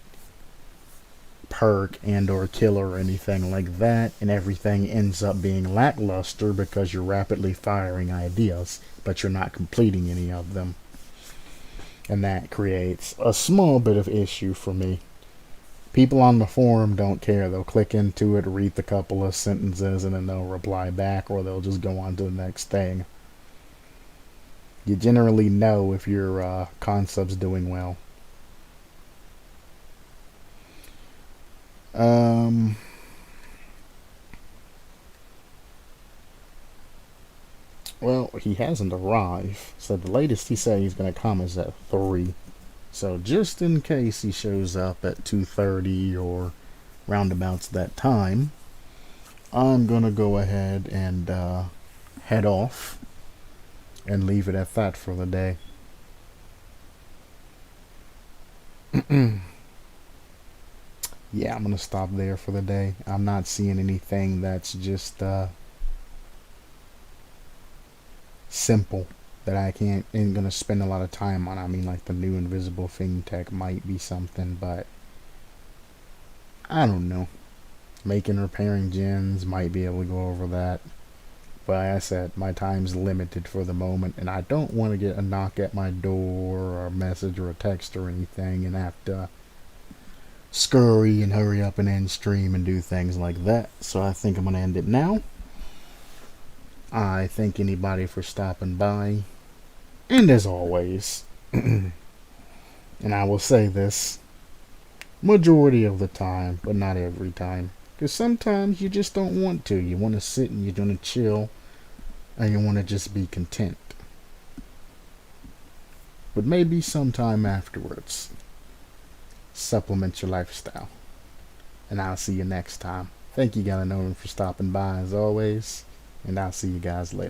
perk and or killer or anything like that, and everything ends up being lackluster because you're rapidly firing ideas but you're not completing any of them, and that creates a small bit of issue for me. People on the forum don't care. They'll click into it, read the couple of sentences, and then they'll reply back, or they'll just go on to the next thing. You generally know if your concept's doing well. Well, he hasn't arrived. So the latest he said he's going to come is at 3. So just in case he shows up at 2:30 or roundabouts that time, I'm going to go ahead and head off and leave it at that for the day. Yeah, I'm going to stop there for the day. I'm not seeing anything that's just simple that I ain't going to spend a lot of time on. I mean, like the new invisible thing tech might be something, but I don't know. Making repairing gens, might be able to go over that. But like I said, my time's limited for the moment, and I don't want to get a knock at my door or a message or a text or anything and have to scurry and hurry up and end stream and do things like that. So I think I'm going to end it now. I thank anybody for stopping by. And as always, and I will say this majority of the time, but not every time, because sometimes you just don't want to. You want to sit and you want to chill and you want to just be content. But maybe sometime afterwards, supplement your lifestyle. And I'll see you next time. Thank you, Galanonim, for stopping by as always. And I'll see you guys later.